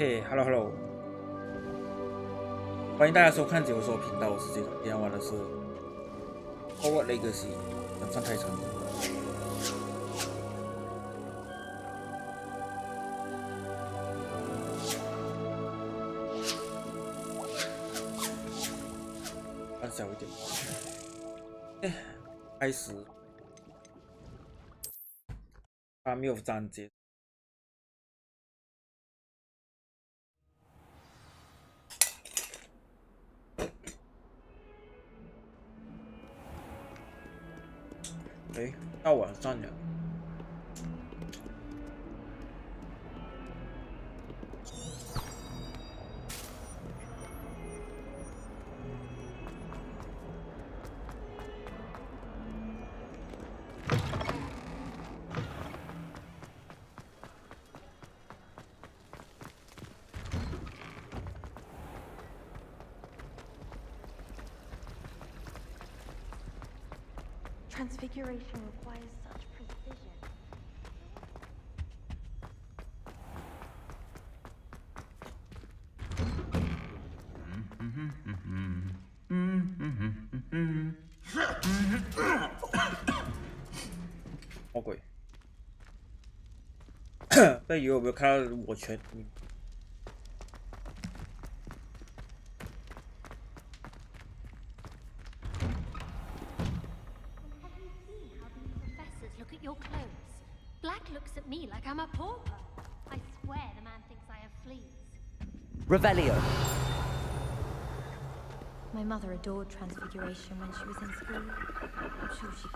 嘿 ，Hello Hello， 欢迎大家收看解说频道，我是这个。今天玩的是 Hogwarts Legacy， 算太长了。按小一点。开始。没有章节。到晚上了。Transfiguration requires such precision.魔鬼，被有没有看到我全？I'm a pauper. I swear the man thinks I have fleas. Revelio. My mother adored Transfiguration when she was in school. I'm sure she...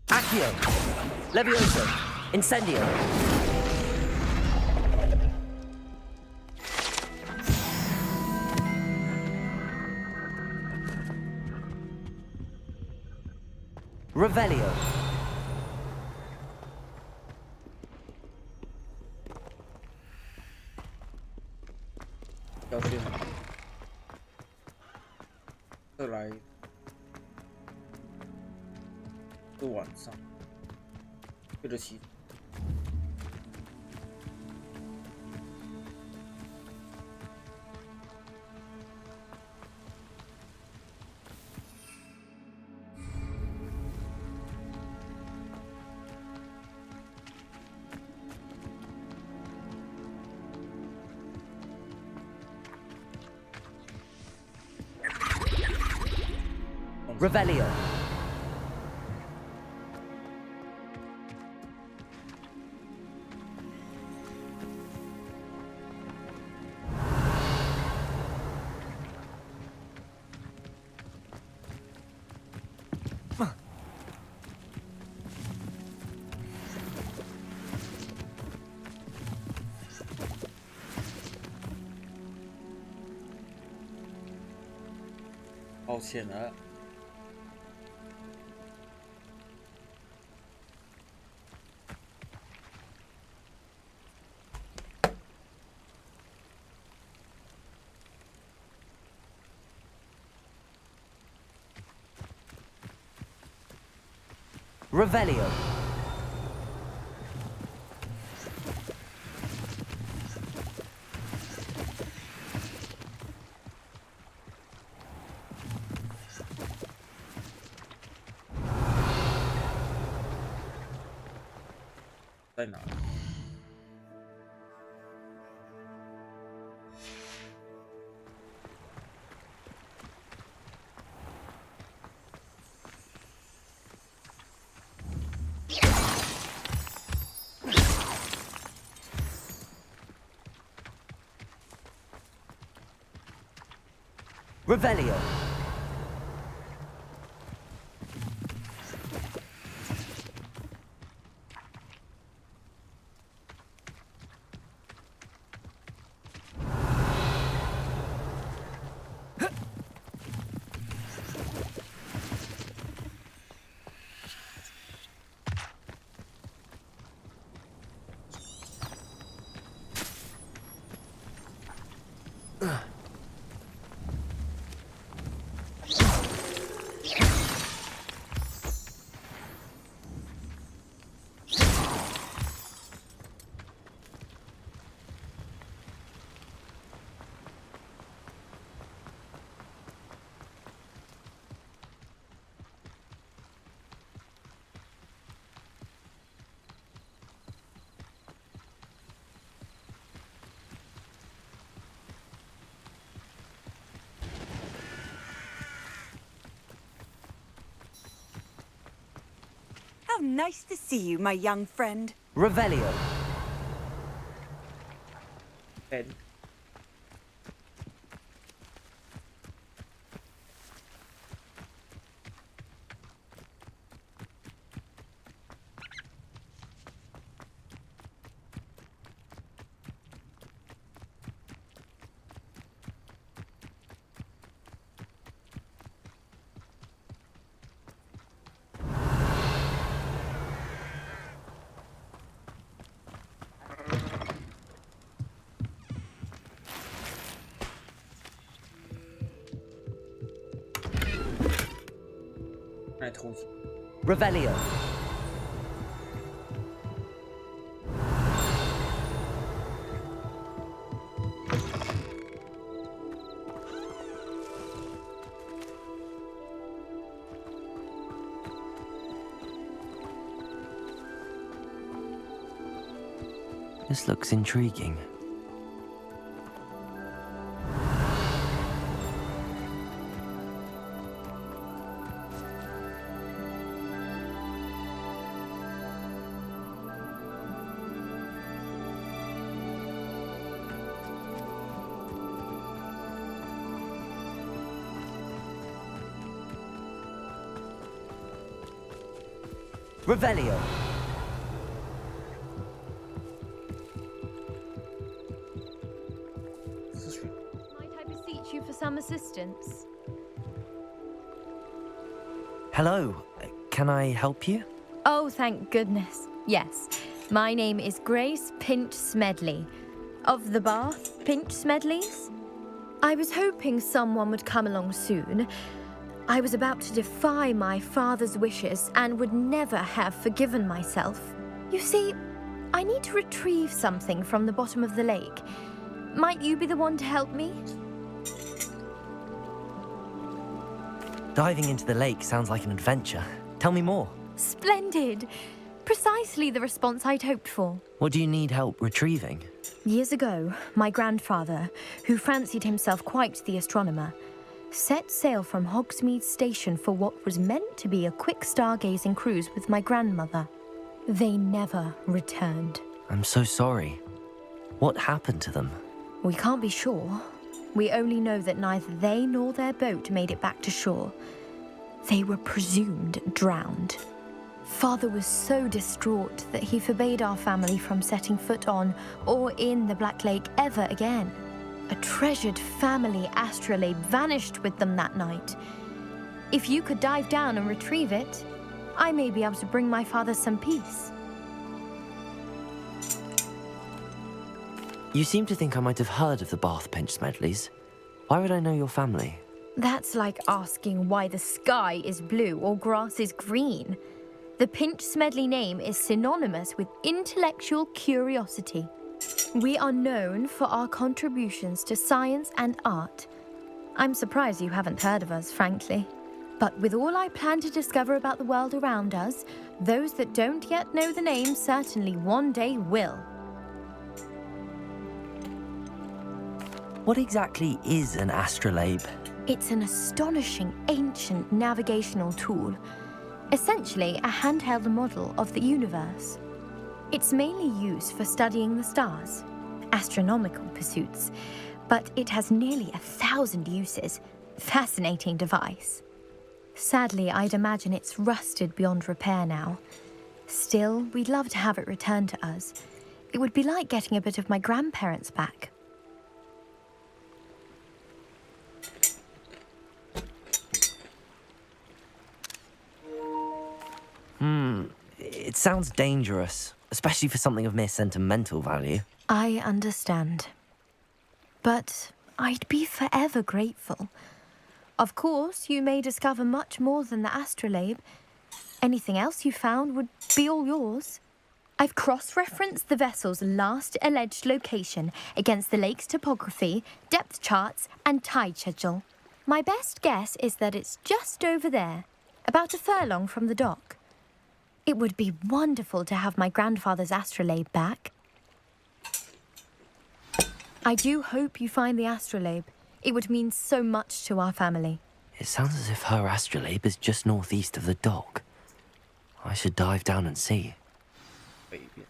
Accio. Levioso. Incendio. Revelio. Đây là是晚上，对得起。Revelio.抱歉了。Revelio. Đây nào. Revelio. nice to see you, my young friend. Revelio. And来偷袭。 Revelio. This looks intriguing. Revelio. Might I beseech you for some assistance? Hello. Can I help you? Oh, thank goodness. Yes. My name is Grace Pinch Smedley. Of the Bath Pinch Smedleys? I was hoping someone would come along soon. I was about to defy my father's wishes and would never have forgiven myself. You see, I need to retrieve something from the bottom of the lake. Might you be the one to help me? Diving into the lake sounds like an adventure. Tell me more. Splendid! Precisely the response I'd hoped for. What do you need help retrieving? Years ago, my grandfather, who fancied himself quite the astronomer, set sail from Hogsmeade Station for what was meant to be a quick stargazing cruise with my grandmother. They never returned. I'm so sorry. What happened to them? We can't be sure. We only know that neither they nor their boat made it back to shore. They were presumed drowned. Father was so distraught that he forbade our family from setting foot on or in the Black Lake ever again. A treasured family astrolabe vanished with them that night. If you could dive down and retrieve it, I may be able to bring my father some peace. You seem to think I might have heard of the Bath Pinch Smedleys. Why would I know your family? That's like asking why the sky is blue or grass is green. The Pinch Smedley name is synonymous with intellectual curiosity. We are known for our contributions to science and art. I'm surprised you haven't heard of us, frankly. But with all I plan to discover about the world around us, those that don't yet know the name certainly one day will. What exactly is an astrolabe? It's an astonishing ancient navigational tool. Essentially, a handheld model of the universe. It's mainly used for studying the stars, astronomical pursuits, but it has nearly 1,000 uses. Fascinating device. Sadly, I'd imagine it's rusted beyond repair now. Still, we'd love to have it returned to us. It would be like getting a bit of my grandparents back. It sounds dangerous, especially for something of mere sentimental value. I understand. But I'd be forever grateful. Of course, you may discover much more than the astrolabe. Anything else you found would be all yours. I've cross-referenced the vessel's last alleged location against the lake's topography, depth charts, and tide schedule. My best guess is that it's just over there, about a furlong from the dock. It would be wonderful to have my grandfather's astrolabe back. I do hope you find the astrolabe. It would mean so much to our family. It sounds as if her astrolabe is just northeast of the dock. I should dive down and see. 背一遍。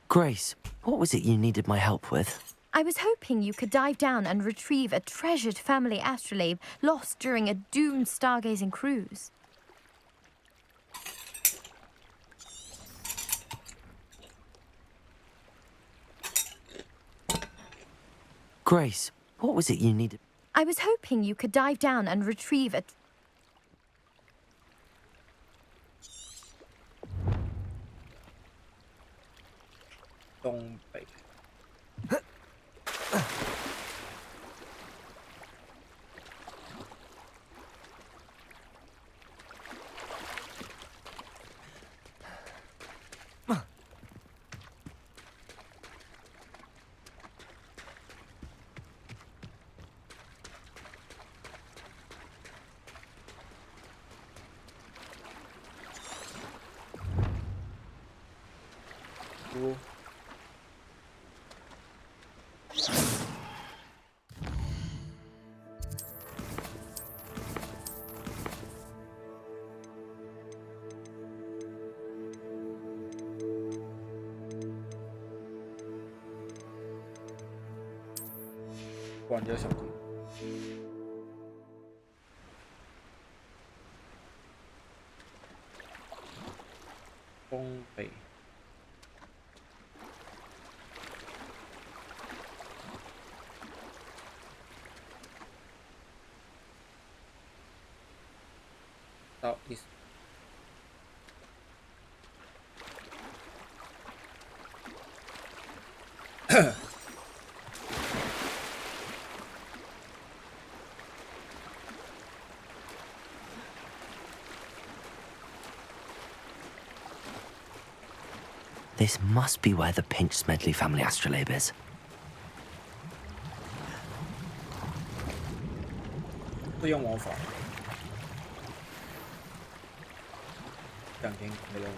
Grace, what was it you needed my help with? I was hoping you could dive down and retrieve a treasured family astrolabe lost during a doomed stargazing cruise. Grace, what was it you needed? I was hoping you could dive down and retrieve a... 东北。管家小弟，东北。到第。This must be where the Pinch Smedley family astrolabe is. 会用魔法，2天没了。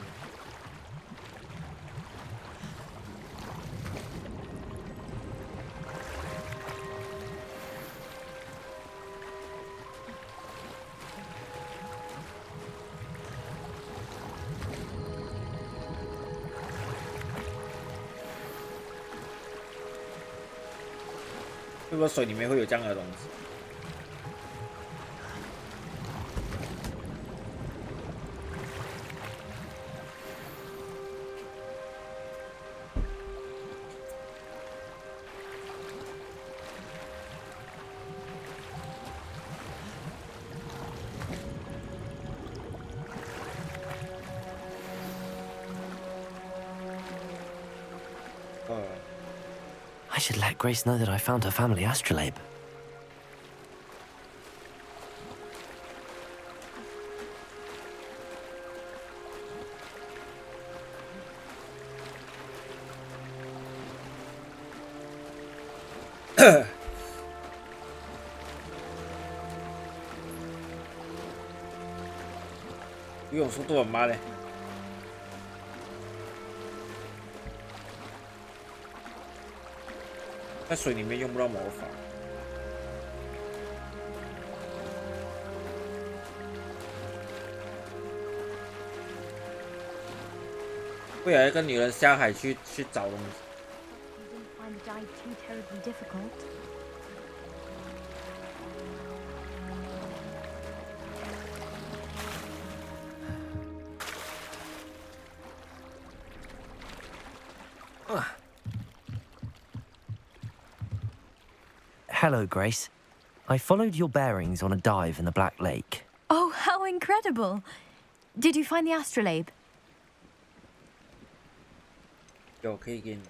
会不会水里面会有这样的东西？I should let Grace know that I found her family astrolabe. Huh. 游泳速度很慢嘞。在水里面用不到魔法。不有一个女人下海去找东西。Hello, Grace. I followed your bearings on a dive in the Black Lake. Oh, how incredible! Did you find the astrolabe? 有可以给你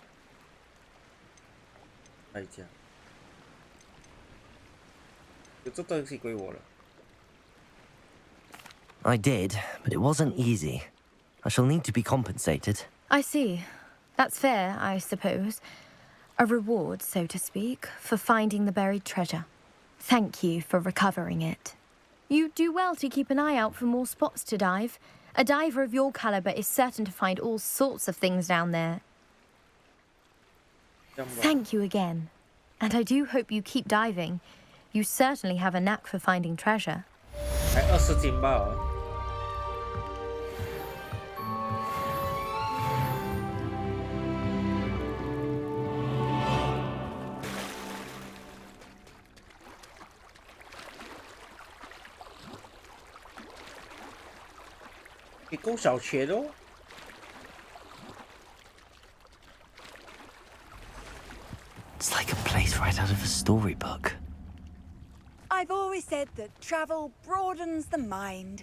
看一下，这东西归我了。I did, but it wasn't easy. I shall need to be compensated. I see. That's fair, I suppose. A reward, so to speak, for finding the buried treasure. Thank you for recovering it. You do well to keep an eye out for more spots to dive. A diver of your caliber is certain to find all sorts of things down there. Thank you again. And I do hope you keep diving. You certainly have a knack for finding treasure. 才20斤吧哦。也够小钱哦。It's like a place right out of a storybook. I've always said that travel broadens the mind.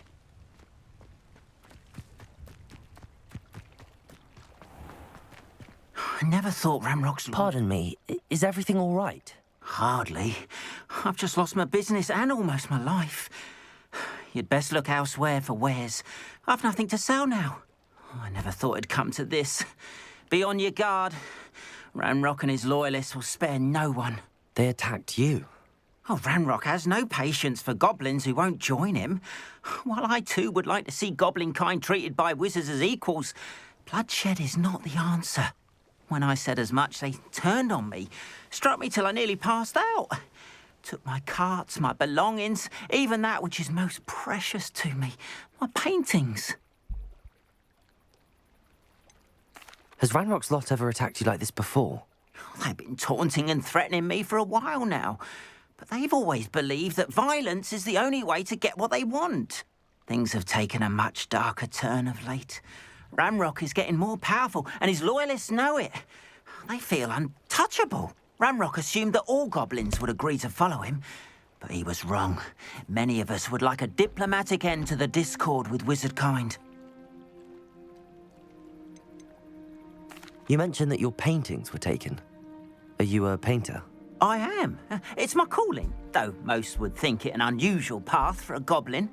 I never thought Ramrock's... Pardon me, is everything all right? Hardly. I've just lost my business and almost my life. You'd best look elsewhere for wares. I've nothing to sell now. I never thought it'd come to this. Be on your guard. Ramrock and his loyalists will spare no one. They attacked you. Oh, Ramrock has no patience for goblins who won't join him. While I too would like to see goblin kind treated by wizards as equals, bloodshed is not the answer. When I said as much, they turned on me, struck me till I nearly passed out. Took my carts, my belongings, even that which is most precious to me, my paintings. Has Ranrock's lot ever attacked you like this before? They've been taunting and threatening me for a while now, but they've always believed that violence is the only way to get what they want. Things have taken a much darker turn of late. Ramrock is getting more powerful, and his loyalists know it. They feel untouchable. Ramrock assumed that all goblins would agree to follow him, but he was wrong. Many of us would like a diplomatic end to the discord with wizard kind. You mentioned that your paintings were taken. Are you a painter? I am. It's my calling, though most would think it an unusual path for a goblin.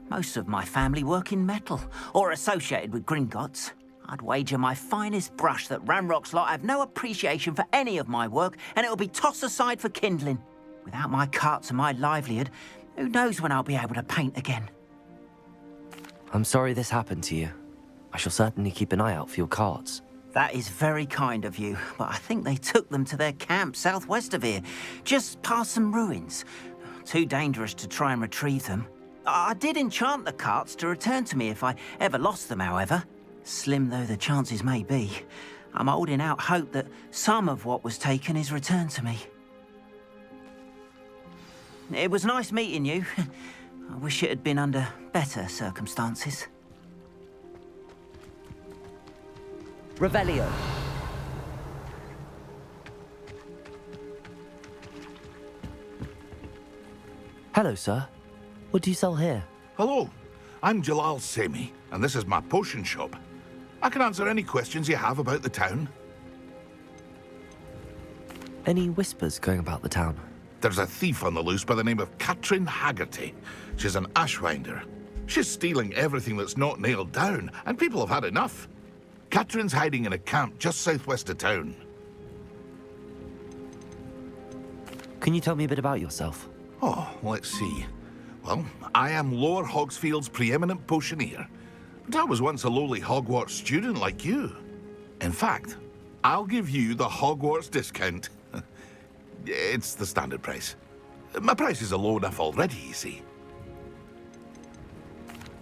Most of my family work in metal, or associated with Gringotts. I'd wager my finest brush that Ramrock's lot have no appreciation for any of my work, and it'll be tossed aside for kindling. Without my carts and my livelihood, who knows when I'll be able to paint again. I'm sorry this happened to you. I shall certainly keep an eye out for your carts. That is very kind of you, but I think they took them to their camp southwest of here, just past some ruins. Too dangerous to try and retrieve them. I did enchant the carts to return to me if I ever lost them, however. Slim though the chances may be, I'm holding out hope that some of what was taken is returned to me. It was nice meeting you. I wish it had been under better circumstances. Revelio. Hello, sir. What do you sell here? Hello, I'm Jalal Semi, and this is my potion shop. I can answer any questions you have about the town. Any whispers going about the town? There's a thief on the loose by the name of Katrin Haggerty. She's an ashwinder. She's stealing everything that's not nailed down, and people have had enough. Katrin's hiding in a camp just southwest of town. Can you tell me a bit about yourself? Oh, let's see. Well, I am Lower Hogsfield's preeminent potioneer, but I was once a lowly Hogwarts student like you. In fact, I'll give you the Hogwarts discount. It's the standard price. My prices are low enough already, you see.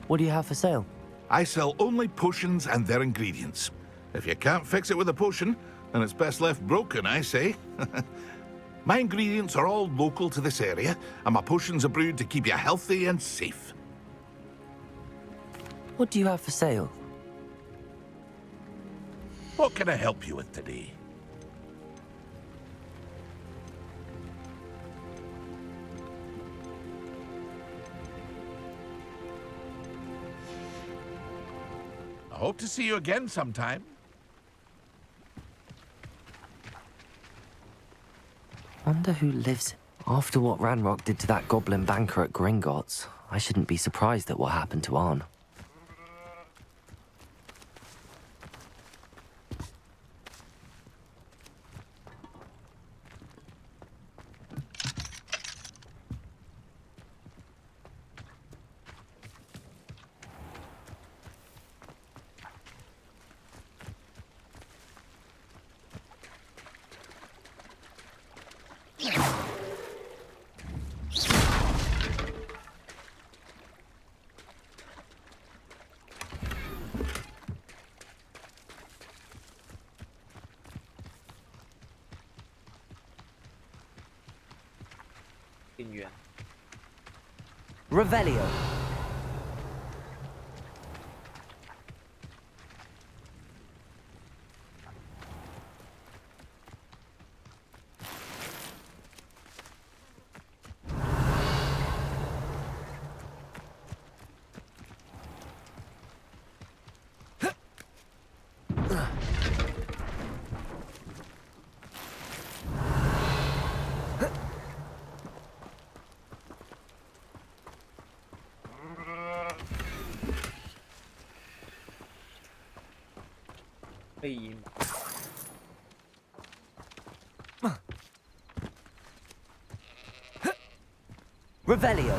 What do you have for sale? I sell only potions and their ingredients. If you can't fix it with a potion, then it's best left broken, I say. My ingredients are all local to this area, and my potions are brewed to keep you healthy and safe. What do you have for sale? What can I help you with today? I hope to see you again sometime. Wonder who lives... After what Ranrock did to that goblin banker at Gringotts, I shouldn't be surprised at what happened to Arn. Revelio. Revelio.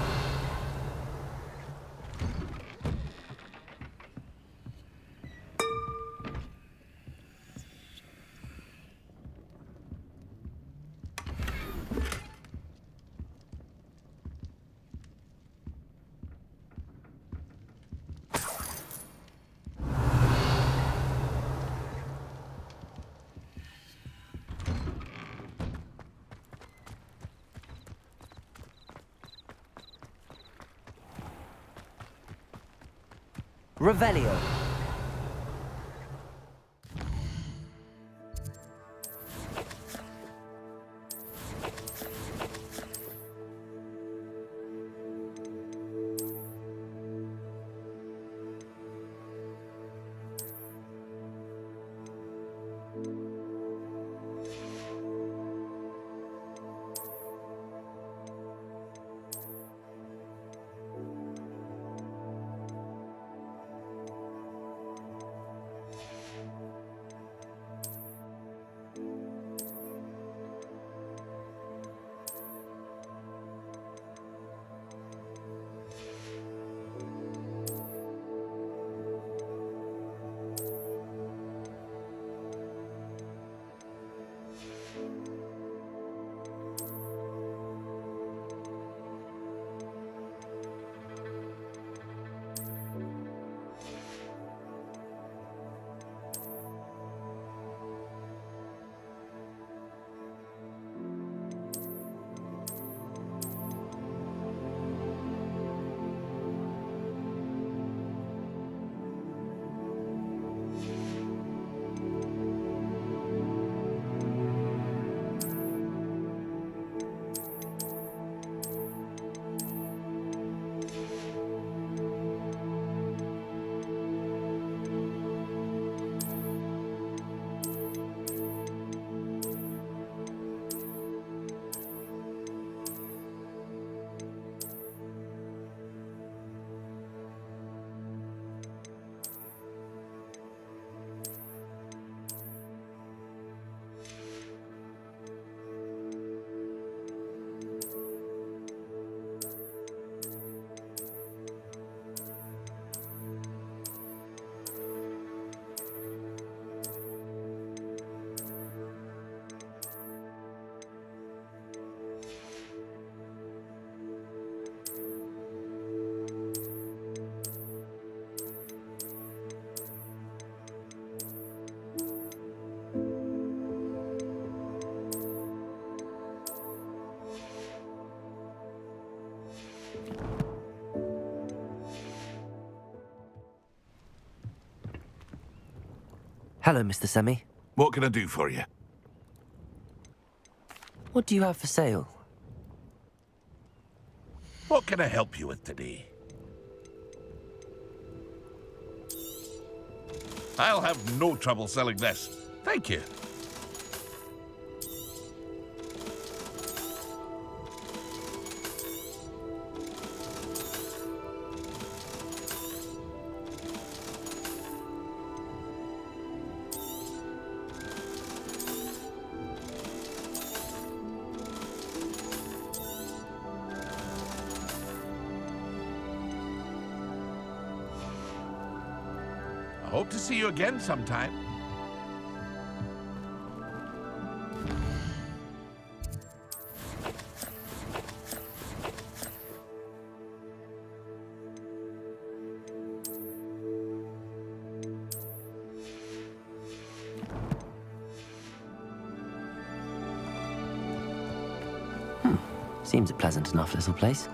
Revelio. Hello, Mr. Semi. What can I do for you? What do you have for sale? What can I help you with today? I'll have no trouble selling this. Thank you. I hope to see you again sometime. Seems a pleasant enough little place.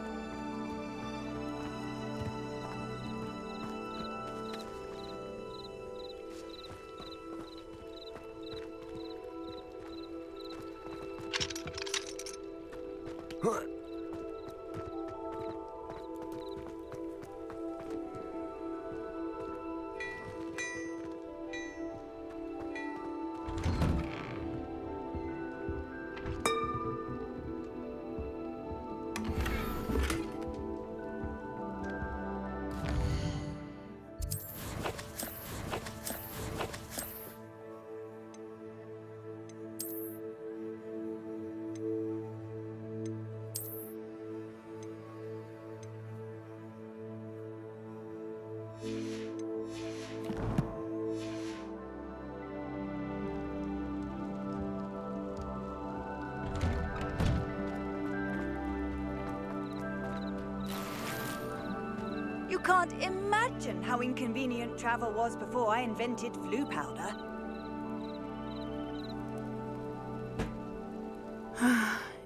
You can't imagine how inconvenient travel was before I invented flu powder.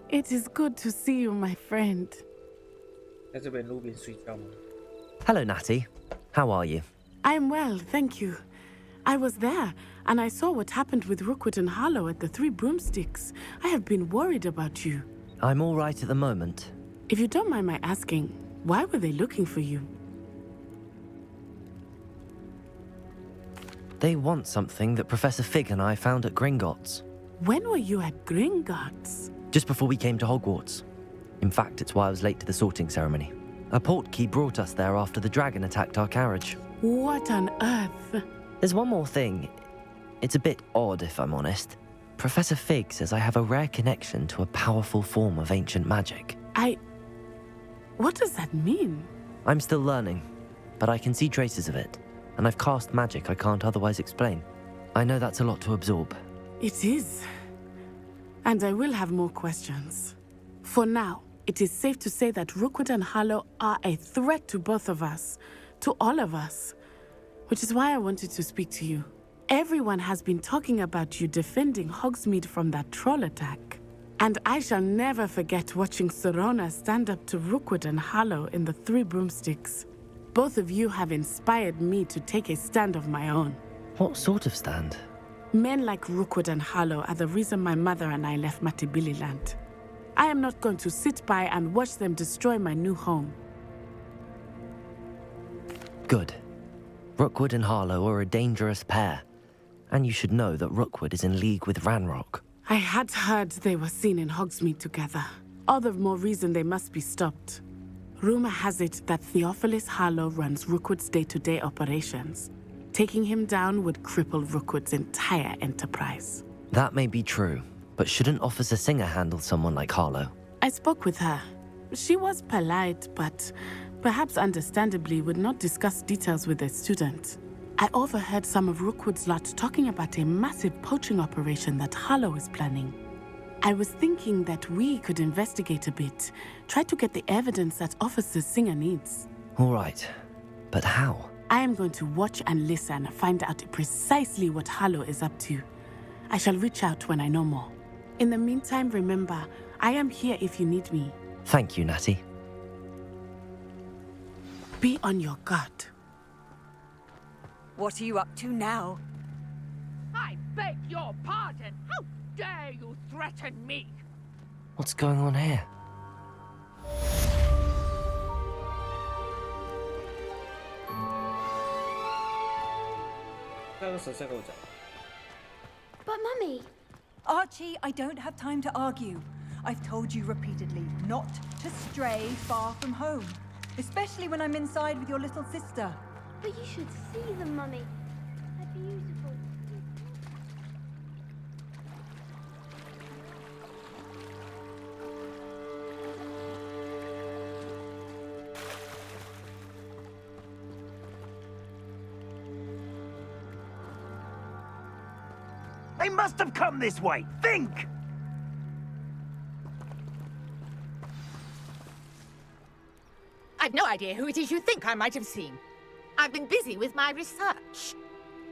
It is good to see you, my friend. 在这边路边睡觉吗？ Hello, Natty. How are you? I'm well, thank you. I was there, and I saw what happened with Rookwood and Harlow at the Three Broomsticks. I have been worried about you. I'm all right at the moment. If you don't mind my asking, why were they looking for you? They want something that Professor Fig and I found at Gringotts. When were you at Gringotts? Just before we came to Hogwarts. In fact, it's why I was late to the sorting ceremony. A portkey brought us there after the dragon attacked our carriage. What on earth? There's one more thing. It's a bit odd, if I'm honest. Professor Fig says I have a rare connection to a powerful form of ancient magic. What does that mean? I'm still learning, but I can see traces of it, and I've cast magic I can't otherwise explain. I know that's a lot to absorb. It is. And I will have more questions. For now, it is safe to say that Rookwood and Harlow are a threat to both of us, to all of us, which is why I wanted to speak to you. Everyone has been talking about you defending Hogsmeade from that troll attack. And I shall never forget watching Sorona stand up to Rookwood and Harlow in the Three Broomsticks. Both of you have inspired me to take a stand of my own. What sort of stand? Men like Rookwood and Harlow are the reason my mother and I left Matibililand. I am not going to sit by and watch them destroy my new home. Good. Rookwood and Harlow are a dangerous pair. And you should know that Rookwood is in league with Ranrock. I had heard they were seen in Hogsmeade together. All the more reason they must be stopped. Rumor has it that Theophilus Harlow runs Rookwood's day-to-day operations. Taking him down would cripple Rookwood's entire enterprise. That may be true, but shouldn't Officer Singer handle someone like Harlow? I spoke with her. She was polite, but perhaps understandably would not discuss details with a student. I overheard some of Rookwood's lot talking about a massive poaching operation that Harlow is planning. I was thinking that we could investigate a bit, try to get the evidence that Officer Singer needs. All right, but how? I am going to watch and listen, find out precisely what Harlow is up to. I shall reach out when I know more. In the meantime, remember, I am here if you need me. Thank you, Natty. Be on your guard. What are you up to now? your pardon. How dare you threaten me? What's going on here? But, Mummy... Archie, I don't have time to argue. I've told you repeatedly not to stray far from home, especially when I'm inside with your little sister. But you should see them, Mummy. They're beautiful. They must have come this way. Think! I've no idea who it is you think I might have seen. I've been busy with my research.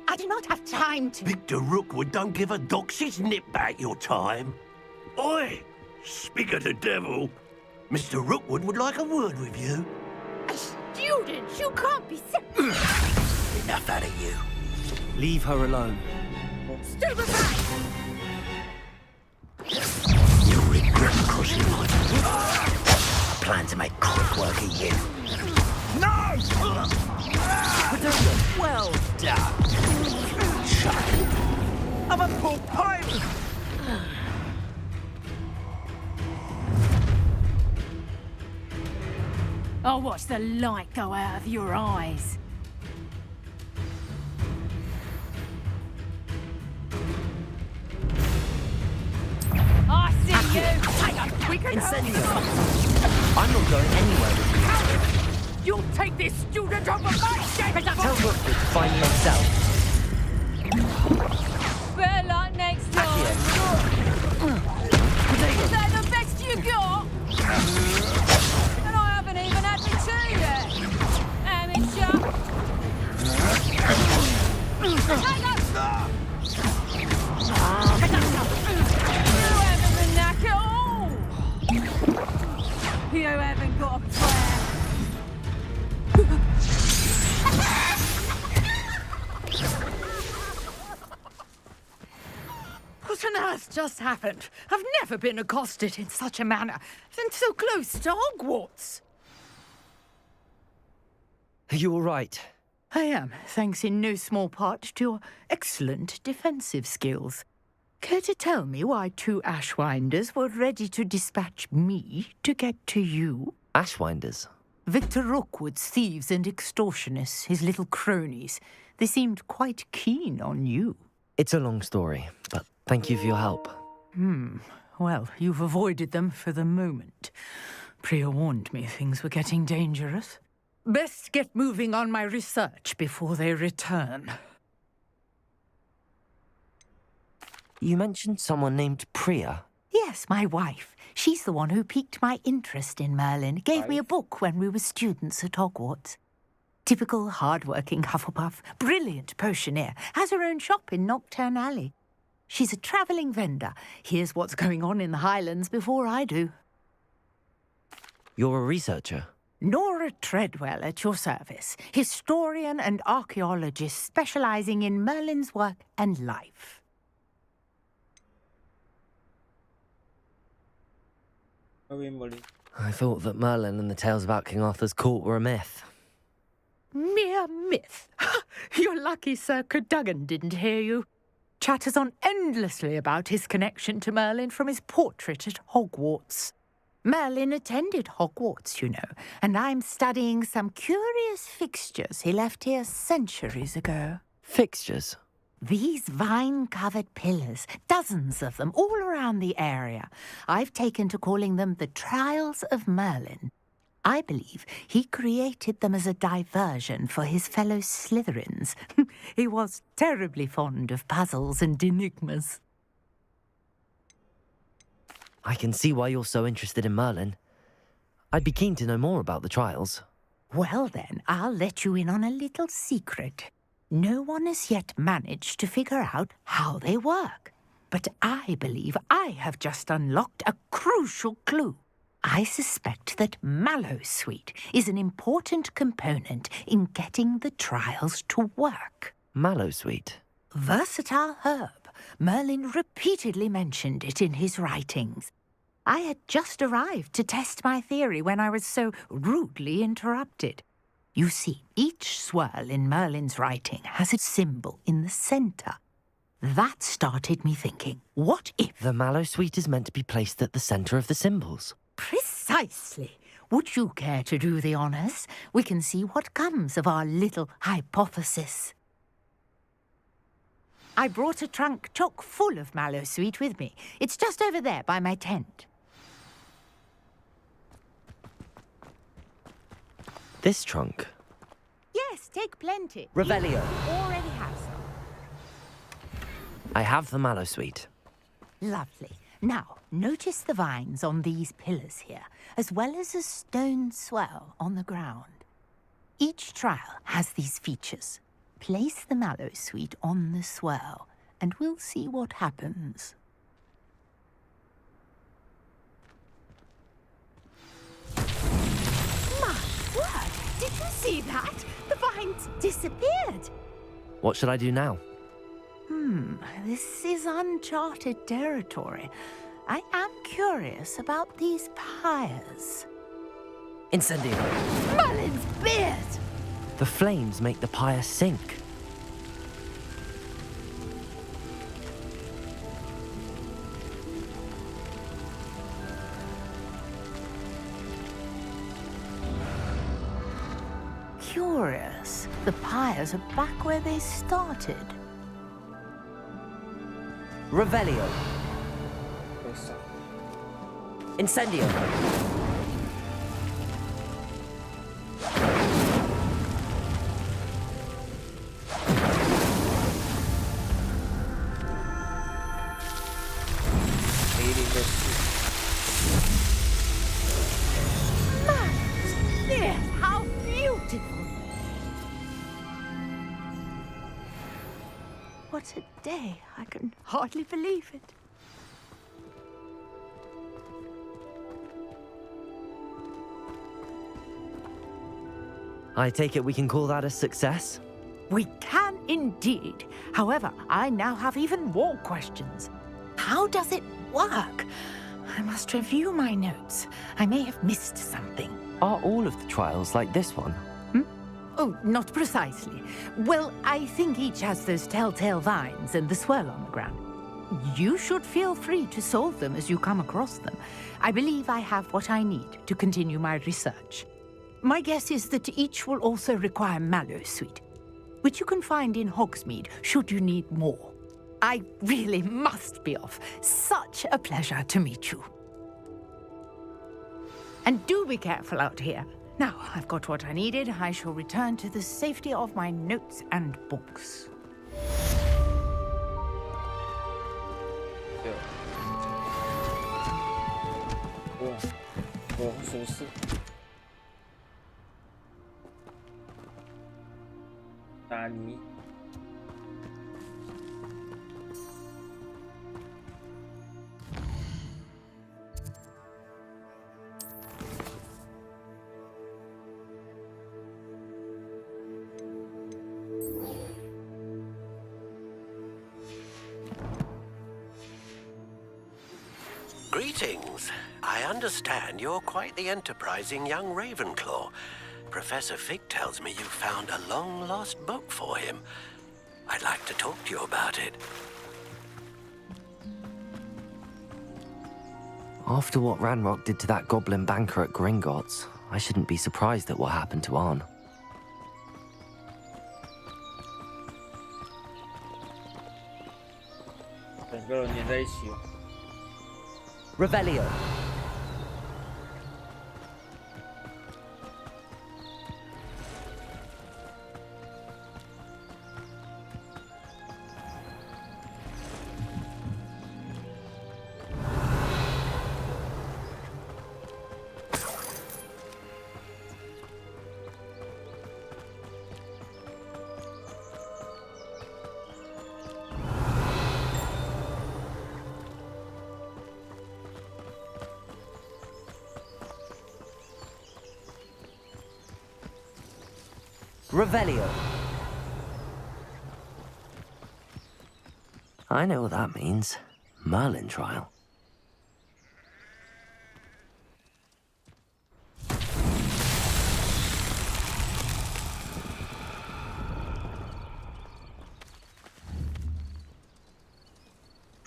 I do not have time to... Victor Rookwood don't give a doxy's nip back your time. Oi! Speak of the devil. Mr. Rookwood would like a word with you. A student? You can't be serious. Enough out of you. Leave her alone. Stupefy! You'll regret crossing my path. I plan to make quick work of you. No! Well done. Shut up. I'm a poor pirate. I'll watch the light go out of your eyes. I see you! We can I'm not going anywhere with you. You'll take this student over my dead! Tell Rookwood to find me himself. Better luck next time! Is that the best you got? And I haven't even had the two yet! Amateur! Hang on! You haven't the knack at all! You haven't got a prayer! What on earth just happened? I've never been accosted in such a manner, and so close to Hogwarts. Are you all right? I am, thanks in no small part to your excellent defensive skills. Care to tell me why two Ashwinders were ready to dispatch me to get to you? Ashwinders? Victor Rookwood's thieves and extortionists, his little cronies. They seemed quite keen on you. It's a long story, but thank you for your help. Well, you've avoided them for the moment. Priya warned me things were getting dangerous. Best get moving on my research before they return. You mentioned someone named Priya. Yes, my wife. She's the one who piqued my interest in Merlin. Gave me a book when we were students at Hogwarts. Typical hard-working Hufflepuff, brilliant potioneer, has her own shop in Nocturne Alley. She's a travelling vendor. Hears what's going on in the Highlands before I do. You're a researcher? Nora Treadwell at your service, historian and archaeologist specialising in Merlin's work and life. I thought that Merlin and the tales about King Arthur's court were a myth. Mere myth. You're lucky Sir Cadogan didn't hear you. Chatters on endlessly about his connection to Merlin from his portrait at Hogwarts. Merlin attended Hogwarts, you know, and I'm studying some curious fixtures he left here centuries ago. Fixtures? These vine-covered pillars, dozens of them, all around the area. I've taken to calling them the Trials of Merlin. I believe he created them as a diversion for his fellow Slytherins. He was terribly fond of puzzles and enigmas. I can see why you're so interested in Merlin. I'd be keen to know more about the trials. Well then, I'll let you in on a little secret. No one has yet managed to figure out how they work. But I believe I have just unlocked a crucial clue. I suspect that Mallowsweet is an important component in getting the trials to work. Mallowsweet? Versatile herb, Merlin repeatedly mentioned it in his writings. I had just arrived to test my theory when I was so rudely interrupted. You see, each swirl in Merlin's writing has a symbol in the center. That started me thinking, what if... The mallow sweet is meant to be placed at the center of the symbols. Precisely. Would you care to do the honors? We can see what comes of our little hypothesis. I brought a trunk chock full of mallow sweet with me. It's just over there by my tent. This trunk? Yes, take plenty. Revelio. You already have some. I have the mallow sweet. Lovely. Now, notice the vines on these pillars here, as well as a stone swell on the ground. Each trial has these features. Place the mallow sweet on the swirl, and we'll see what happens. My word! Did you see that? The vines disappeared. What should I do now? This is uncharted territory. I am curious about these pyres. Incendio. Merlin's beard! The flames make the pyre sink. Curious. The pyres are back where they started. Revelio. Questa. Incendio. Yes, how beautiful! What a day. I can hardly believe it. I take it we can call that a success? We can indeed. However, I now have even more questions. How does it work? I must review my notes. I may have missed something. Are all of the trials like this one? Oh, not precisely. Well, I think each has those telltale vines and the swirl on the ground. You should feel free to solve them as you come across them. I believe I have what I need to continue my research. My guess is that each will also require mallow sweet, which you can find in Hogsmeade should you need more. I really must be off. Such a pleasure to meet you. And do be careful out here. Now, I've got what I needed. I shall return to the safety of my notes and books. Greetings. I understand you're quite the enterprising young Ravenclaw. Professor Fig tells me you found a long-lost book for him. I'd like to talk to you about it. After what Ranrock did to that goblin banker at Gringotts, I shouldn't be surprised at what happened to Arn. Revelio. Revelio. I know what that means. Merlin trial.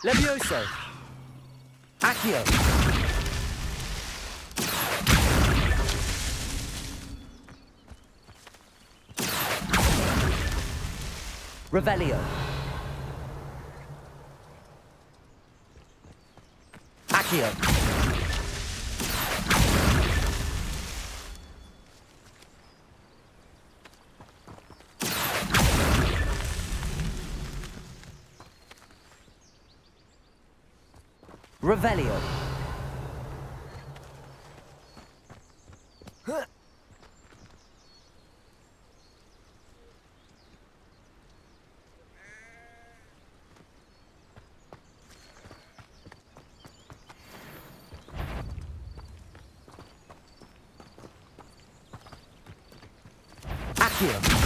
Levioso! Accio! Revelio! Accio! Revelio. Accio.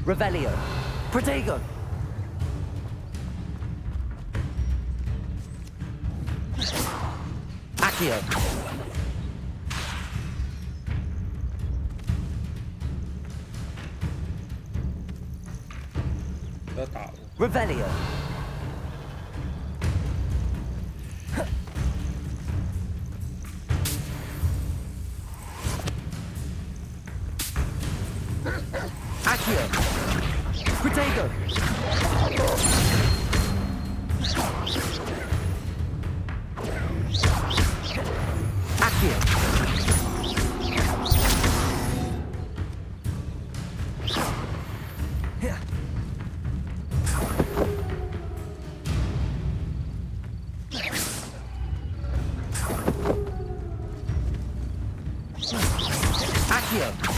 Revelio. Protego. Accio. Revelio. Accio. Protego. Accio. Accio.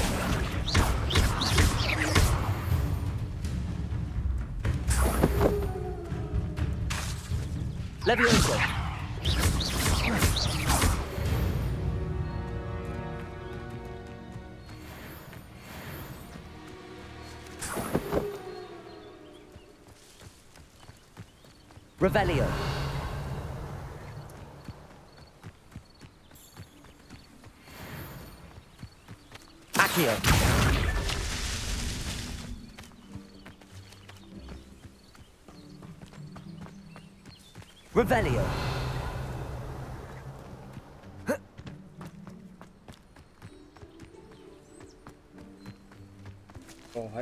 Levioso. Revelio. Accio. Revelio.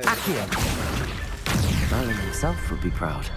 Accio. Merlin himself would be proud.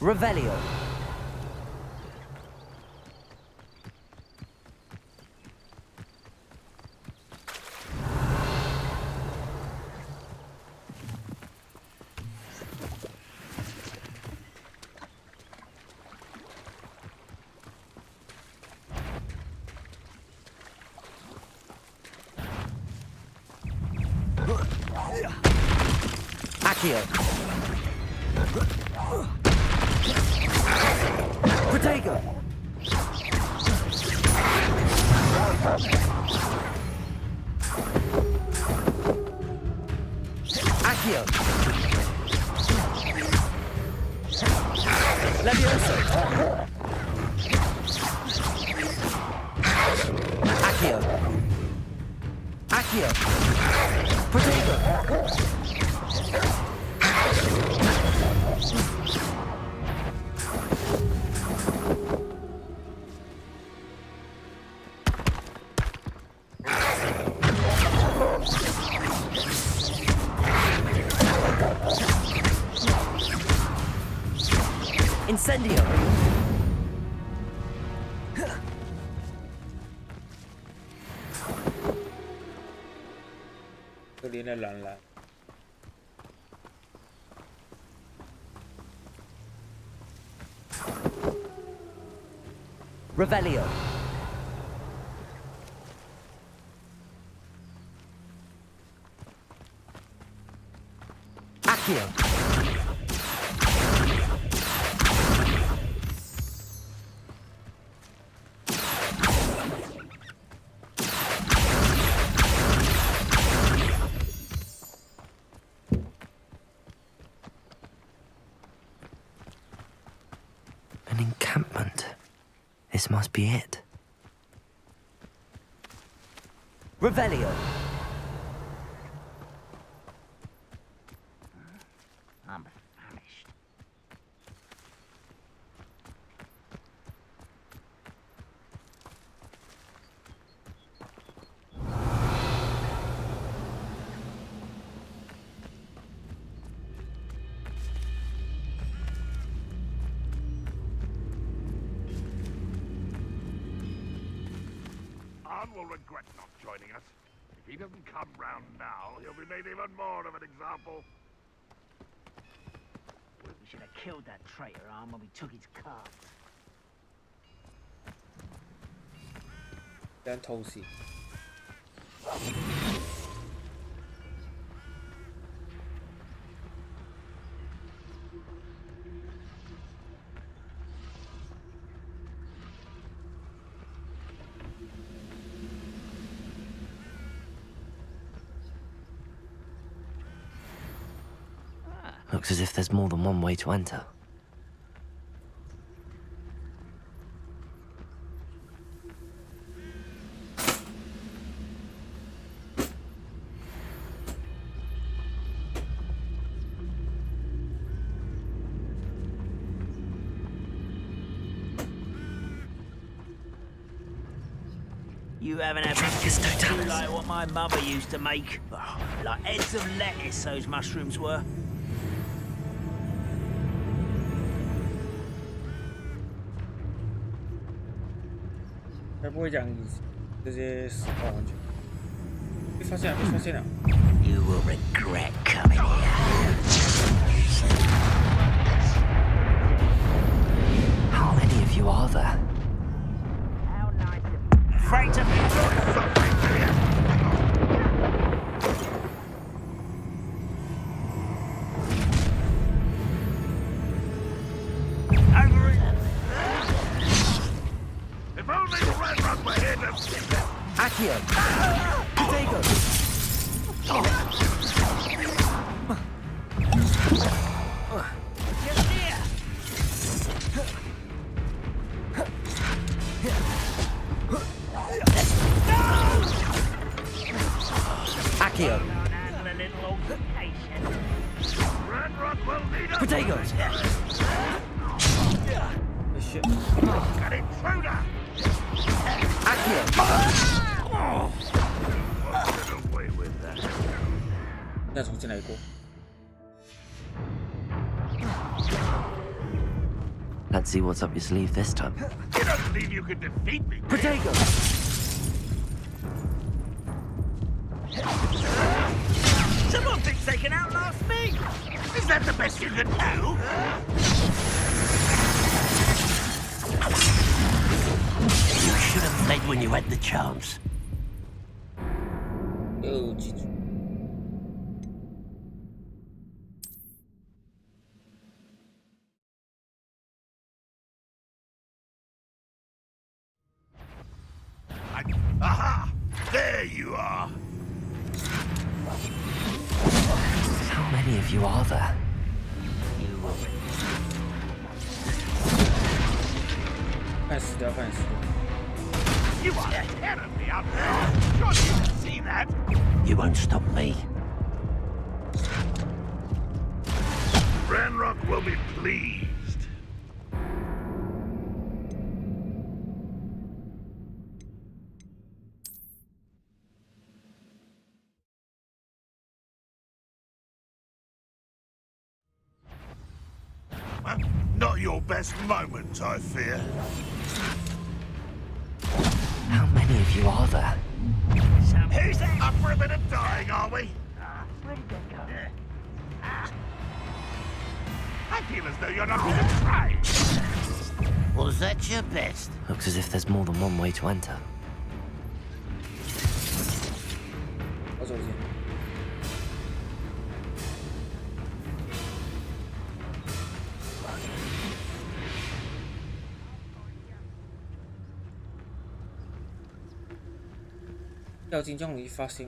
Revelio. Accio. Protego. Accio. Levioso. Accio. Accio. Protego. Incendio. 可怜的兰兰。 Revelio. Accio. An encampment. This must be it. Revelio. I'm famished. Arn will regret not joining us. If he doesn't come round now, he'll be made even more of an example. We should have killed that traitor, Arn, when we took his card. 单偷袭。 Looks as if there's more than one way to enter. You haven't had much like what my mother used to make. Oh, like heads of lettuce, those mushrooms were. 该不会讲这些实话完全？被发现了，被发现了！ You will regret coming here. How many of you are there? How nice of Afraid to Over it. If only Redrun were here to see them. Accio. Potato. Just here. Accio. Can't handle a little altercation. Redrun will need us. Potatoes. 被血。 An intruder. Accio. Get away with that. 再重新来过。 Let's see what's up your sleeve this time. You don't believe you can defeat me? Potato. Someone thinks they can outlast me. Is that the best you can do? You should have fled when you had the chance. 又记住。 Aha! There you are. How many of you are there? You will 快死掉，快死掉！ You are terribly out there. Surely you can see that. You won't stop me. Ranrock will be pleased. Not your best moment, I fear. How many of you are there? Who's that? Up for a bit of dying, are we? Where did they go? I feel as though you're not even trying. Was that your best? Looks as if there's more than one way to enter. 我走进。掉进这样容易发现。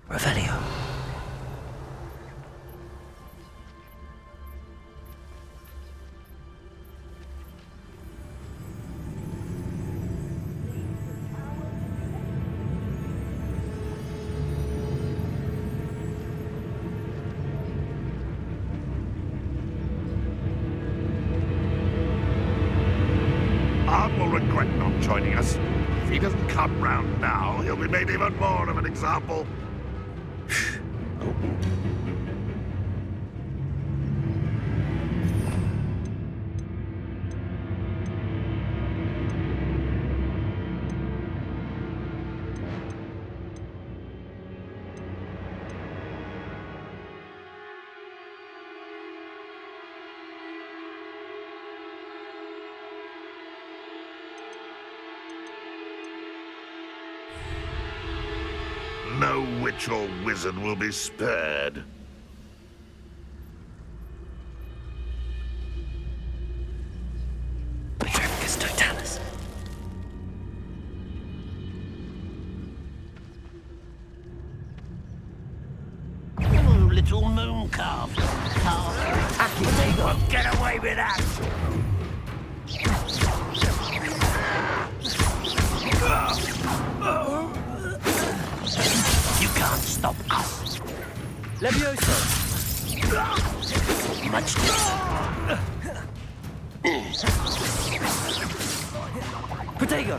Revelio. Art will regret not joining us. If he doesn't come round now, he'll be made even more of an example. No witch or wizard will be spared. Petrificus totalis. Ooh, little moon calf. Akio. Won't get away with that. You can't stop us. Levioso. Much Protego.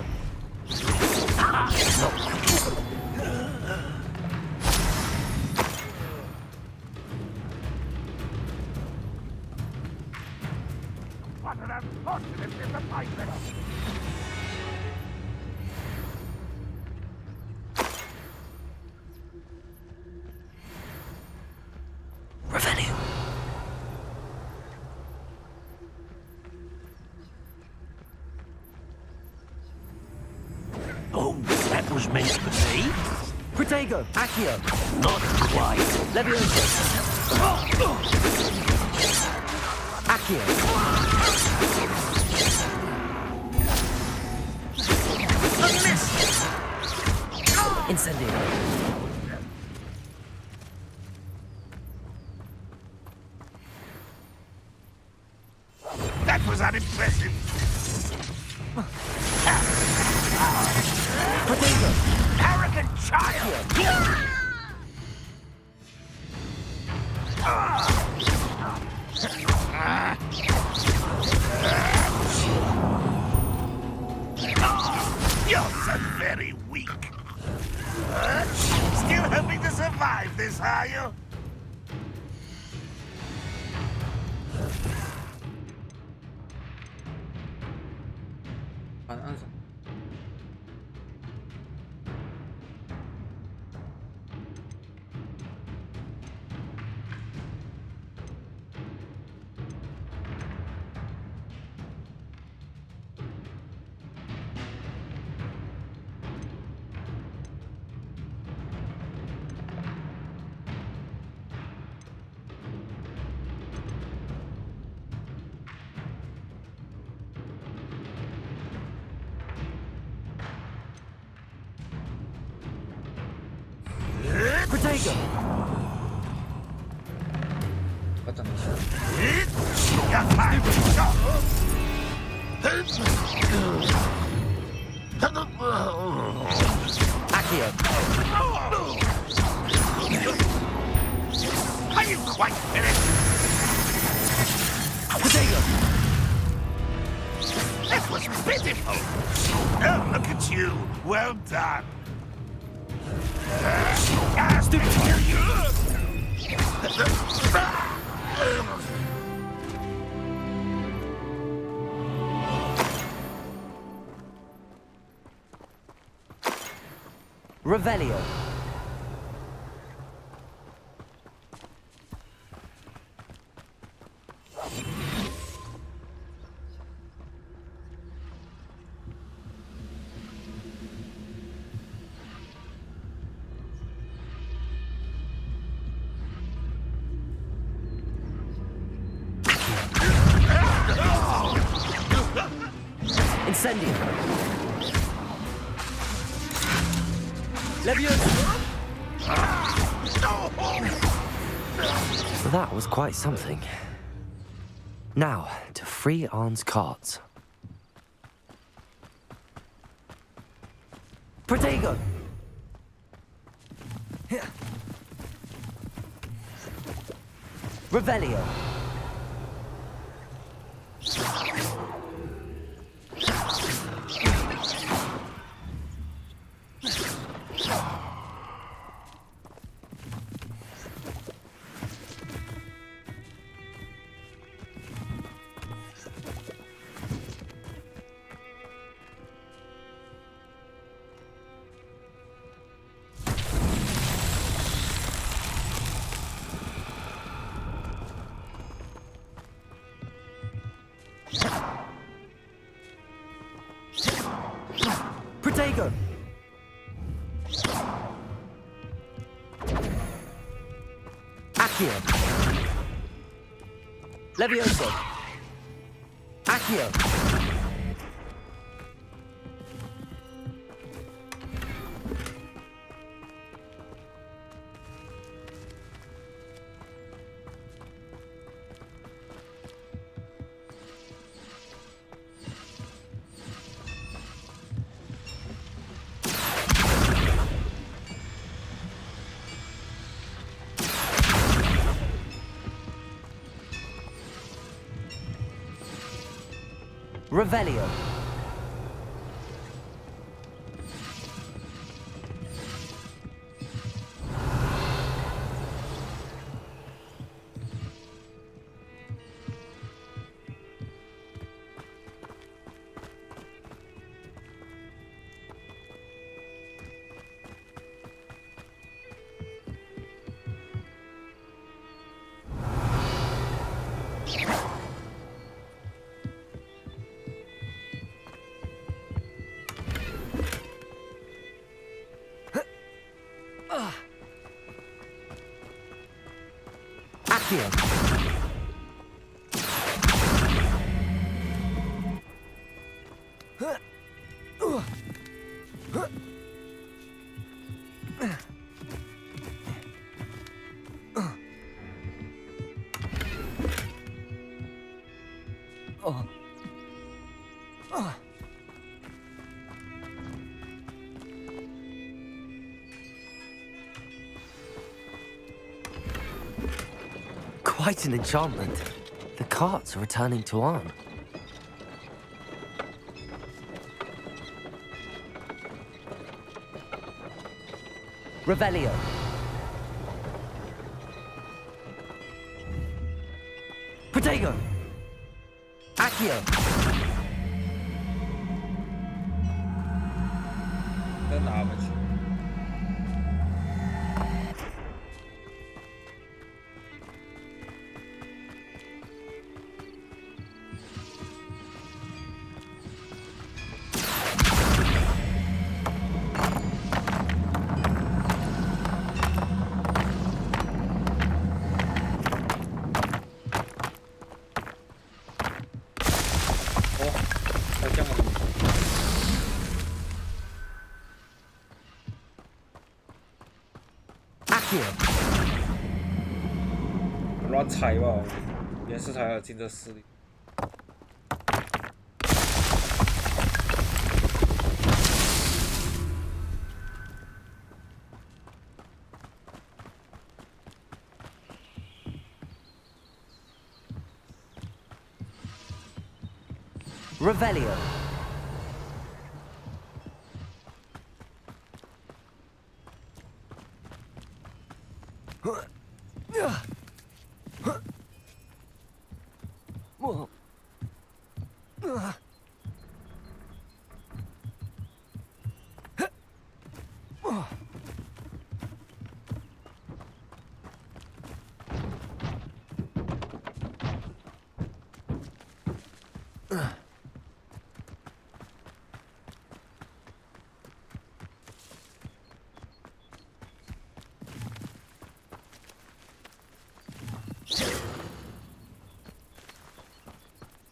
What an unfortunate disappointment! Revelio. Oh, that was meant to be. Protego. Accio. Not quite. Levioso. Accio. A miss. Incendio. That was unimpressive. Protego. Arrogant child! You're so very weak. Still hoping to survive this, are you?按上。Protego. 我等一下。 Accio. Are you quite finished? Protego. That was pitiful. Oh, look at you. Well done. Revelio. Incendio. Leviosa. That was quite something. Now, to free Arn's cards. Protego. Revelio. Protego. Accio. Levioso. Accio. Revelio. Accio. Quite an enchantment. The carts are returning to Arn. Revelio. Protego. Accio. 都拿回去。乱猜吧，也是才有进这势力。Revelio.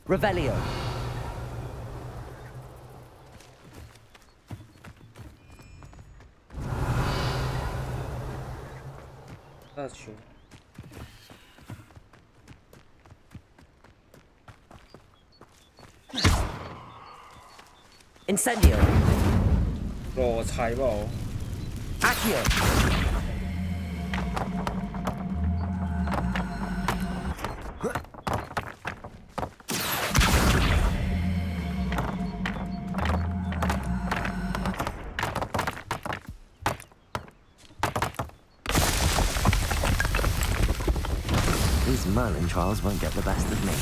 Revelio. That's true. Incendio. 羅齊喎。 Accio. These Merlin trials won't get the best of me.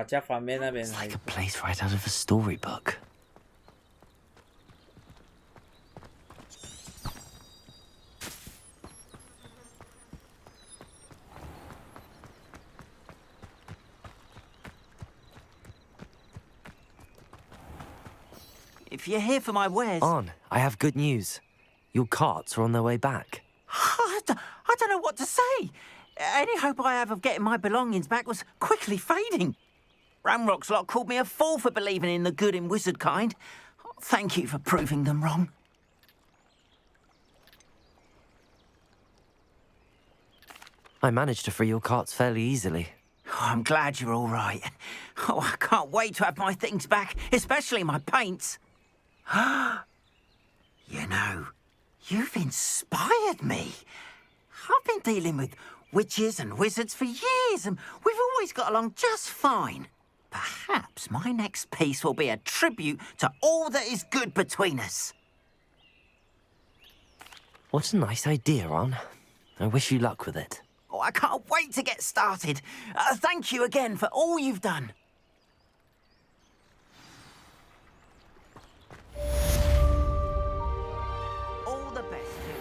It's like a place right out of a storybook. If you're here for my wares... On, I have good news. Your carts are on their way back. I don't know what to say. Any hope I have of getting my belongings back was quickly fading. Ramrock's lot called me a fool for believing in the good in wizard kind. Thank you for proving them wrong. I managed to free your carts fairly easily. Oh, I'm glad you're all right. Oh, I can't wait to have my things back, especially my paints. You know, you've inspired me. I've been dealing with witches and wizards for years, and we've always got along just fine. Perhaps my next piece will be a tribute to all that is good between us. What a nice idea, Ron. I wish you luck with it. Oh, I can't wait to get started. Thank you again for all you've done. All the best to you.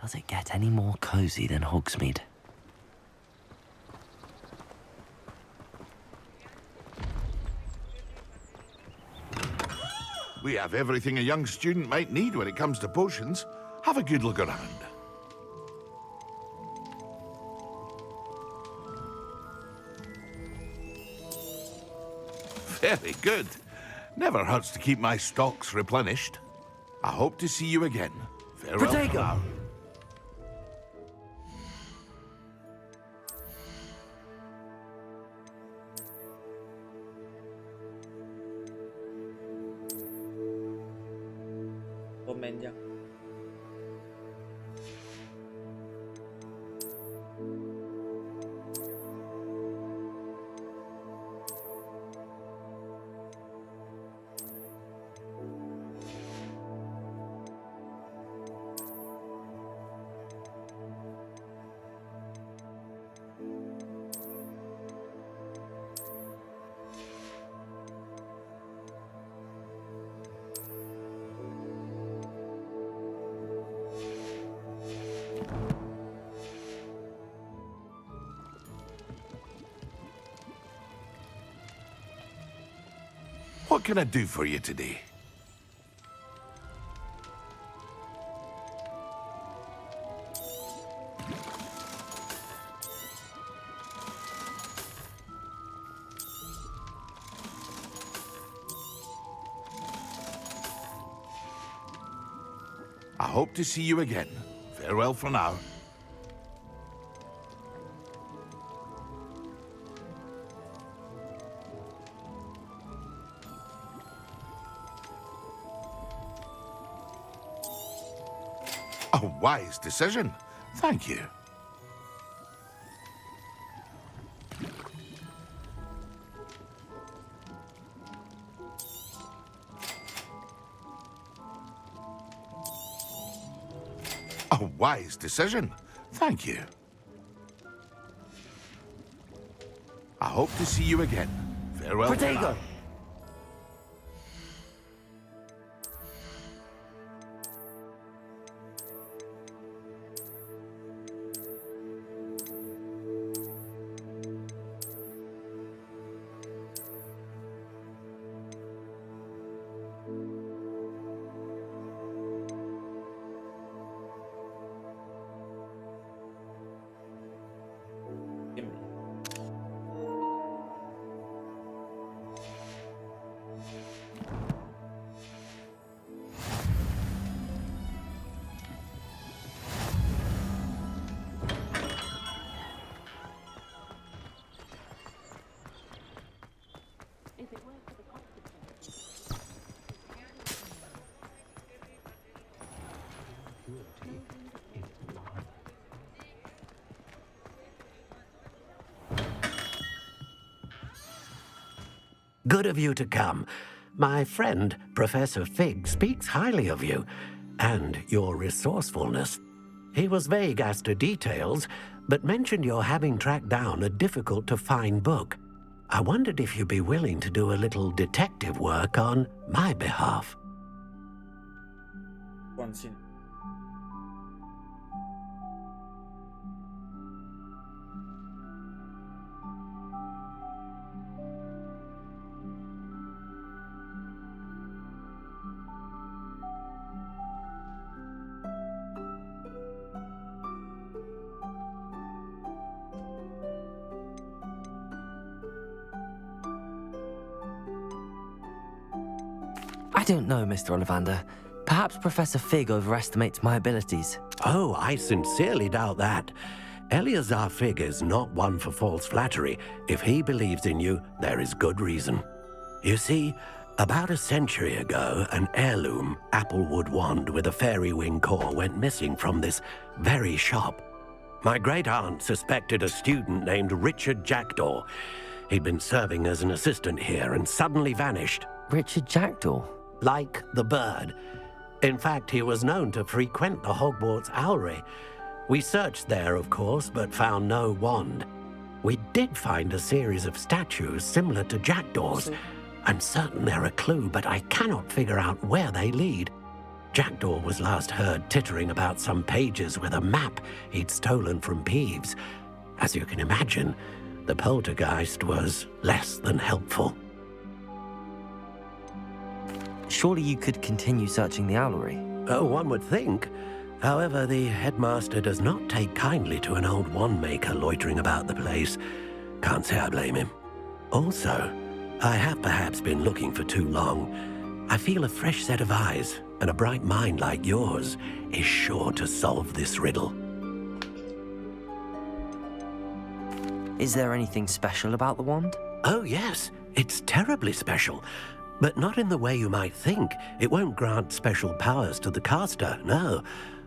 Does it get any more cozy than Hogsmeade? We have everything a young student might need when it comes to potions. Have a good look around. Very good. Never hurts to keep my stocks replenished. I hope to see you again. Farewell. Protego! What can I do for you today? I hope to see you again. Farewell for now. A wise decision. Thank you. A wise decision. Thank you. I hope to see you again. Farewell for Protego! now. Good of you to come. My friend, Professor Fig, speaks highly of you and your resourcefulness. He was vague as to details, but mentioned your having tracked down a difficult-to-find book. I wondered if you'd be willing to do a little detective work on my behalf. 惯性。I don't know, Mr. Ollivander. Perhaps Professor Fig overestimates my abilities. Oh, I sincerely doubt that. Eleazar Fig is not one for false flattery. If he believes in you, there is good reason. You see, about a century ago, an heirloom applewood wand with a fairy wing core went missing from this very shop. My great-aunt suspected a student named Richard Jackdaw. He'd been serving as an assistant here and suddenly vanished. Richard Jackdaw? Like the bird. In fact, he was known to frequent the Hogwarts Owlery. We searched there, of course, but found no wand. We did find a series of statues similar to Jackdaw's. I'm certain they're a clue, but I cannot figure out where they lead. Jackdaw was last heard tittering about some pages with a map he'd stolen from Peeves. As you can imagine, the poltergeist was less than helpful. Surely you could continue searching the owlery. Oh, one would think. However, the headmaster does not take kindly to an old wand maker loitering about the place. Can't say I blame him. Also, I have perhaps been looking for too long. I feel a fresh set of eyes and a bright mind like yours is sure to solve this riddle. Is there anything special about the wand? Oh, yes. It's terribly special. But not in the way you might think. It won't grant special powers to the caster, no.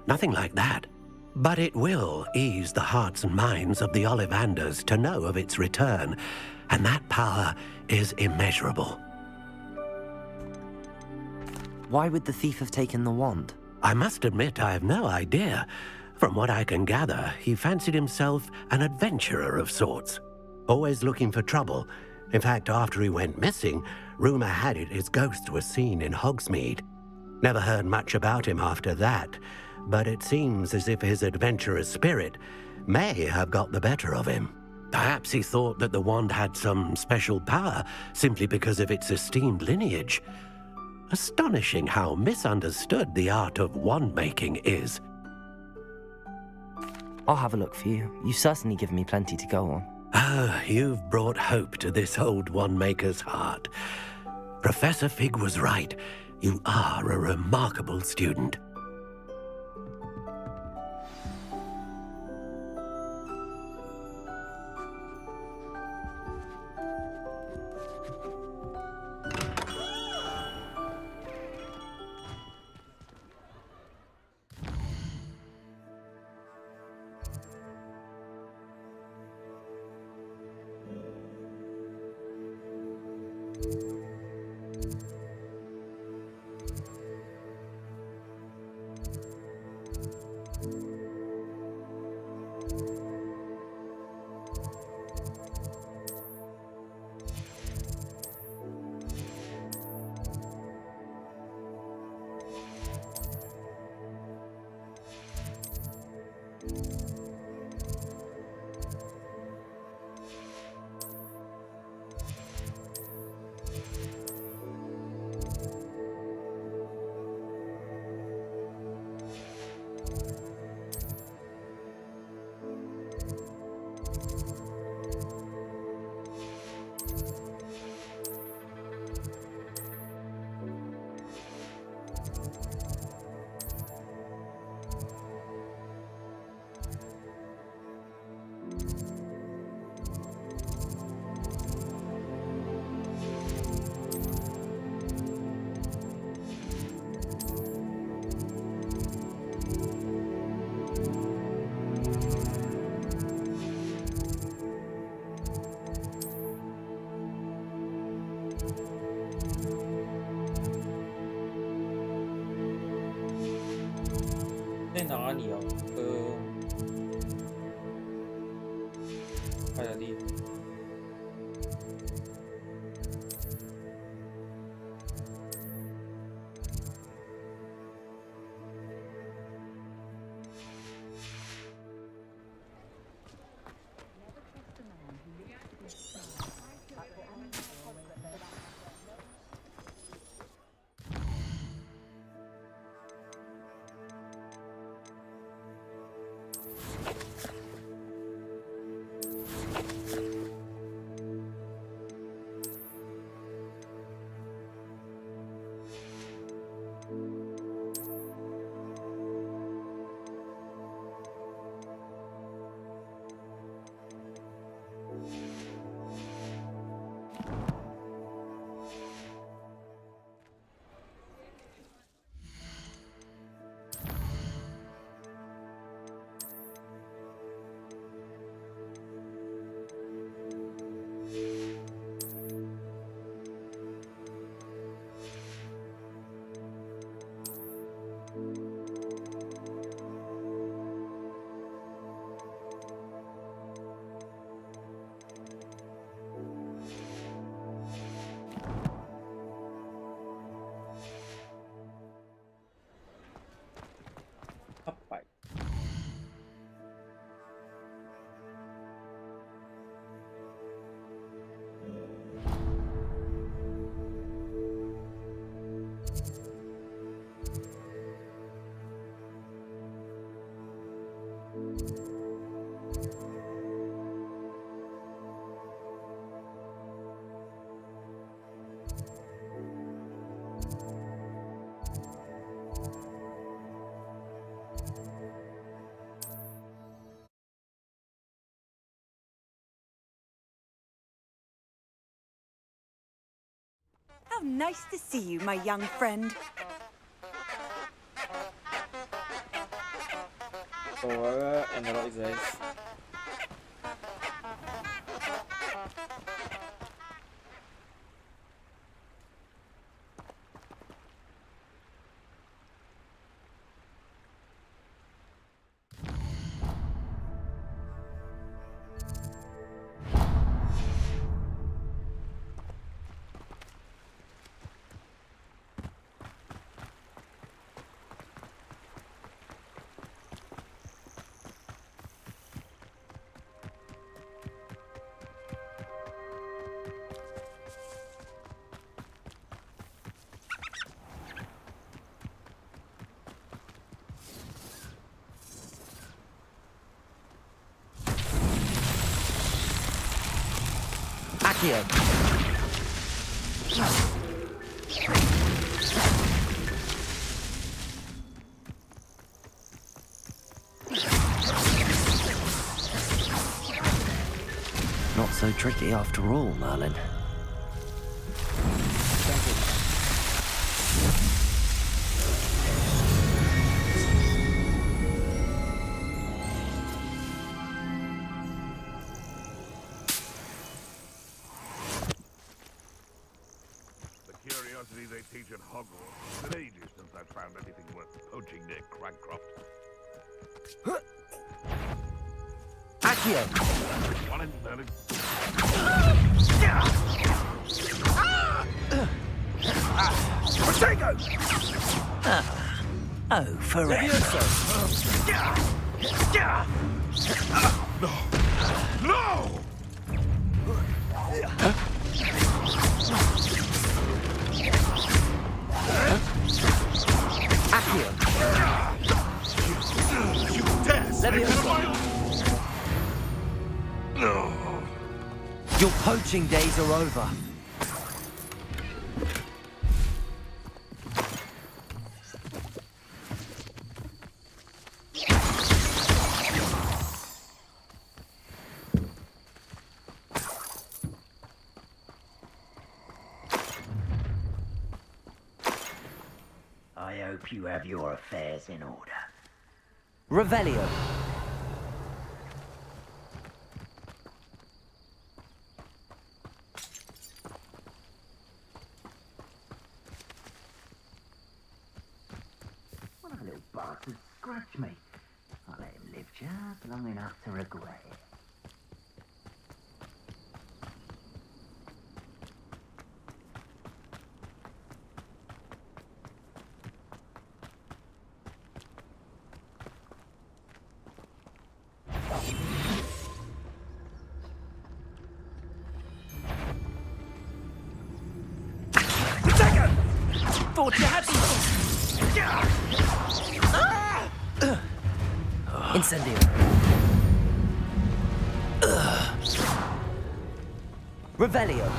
Nothing like that. But it will ease the hearts and minds of the Ollivanders to know of its return. And that power is immeasurable. Why would the thief have taken the wand? I must admit I have no idea. From what I can gather, he fancied himself an adventurer of sorts. Always looking for trouble. In fact, after he went missing, rumor had it his ghost was seen in Hogsmeade. Never heard much about him after that, but it seems as if his adventurous spirit may have got the better of him. Perhaps he thought that the wand had some special power simply because of its esteemed lineage. Astonishing how misunderstood the art of wand-making is. I'll have a look for you. You've certainly given me plenty to go on. Ah, you've brought hope to this old wand-maker's heart. Professor Fig was right. You are a remarkable student. 在哪里哦？快点地。How nice to see you, my young friend. 我 analog is Accio. Not so tricky after all, Merlin. The curiosity they teach at Hogwarts. It's been ages since I've found anything worth poaching near Crancroft. Accio. One in Merlin. Protego! Oh, forever. No! No! Accio. You dare say Leviosa. No! Your poaching days are over. I hope you have your affairs in order. Revelio. What a little bastard scratch me. I'll let him live just long enough to regret it. Thought you had Incendio. Revelio.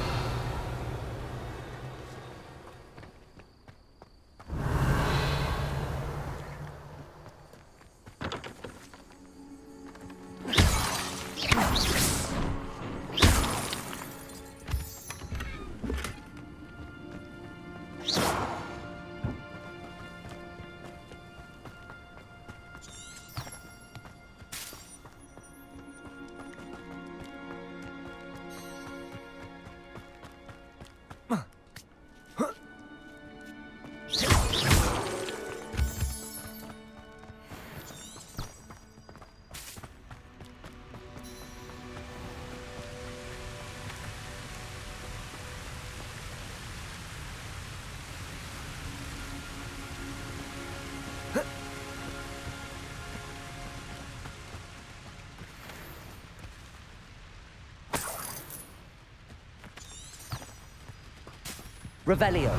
Revelio.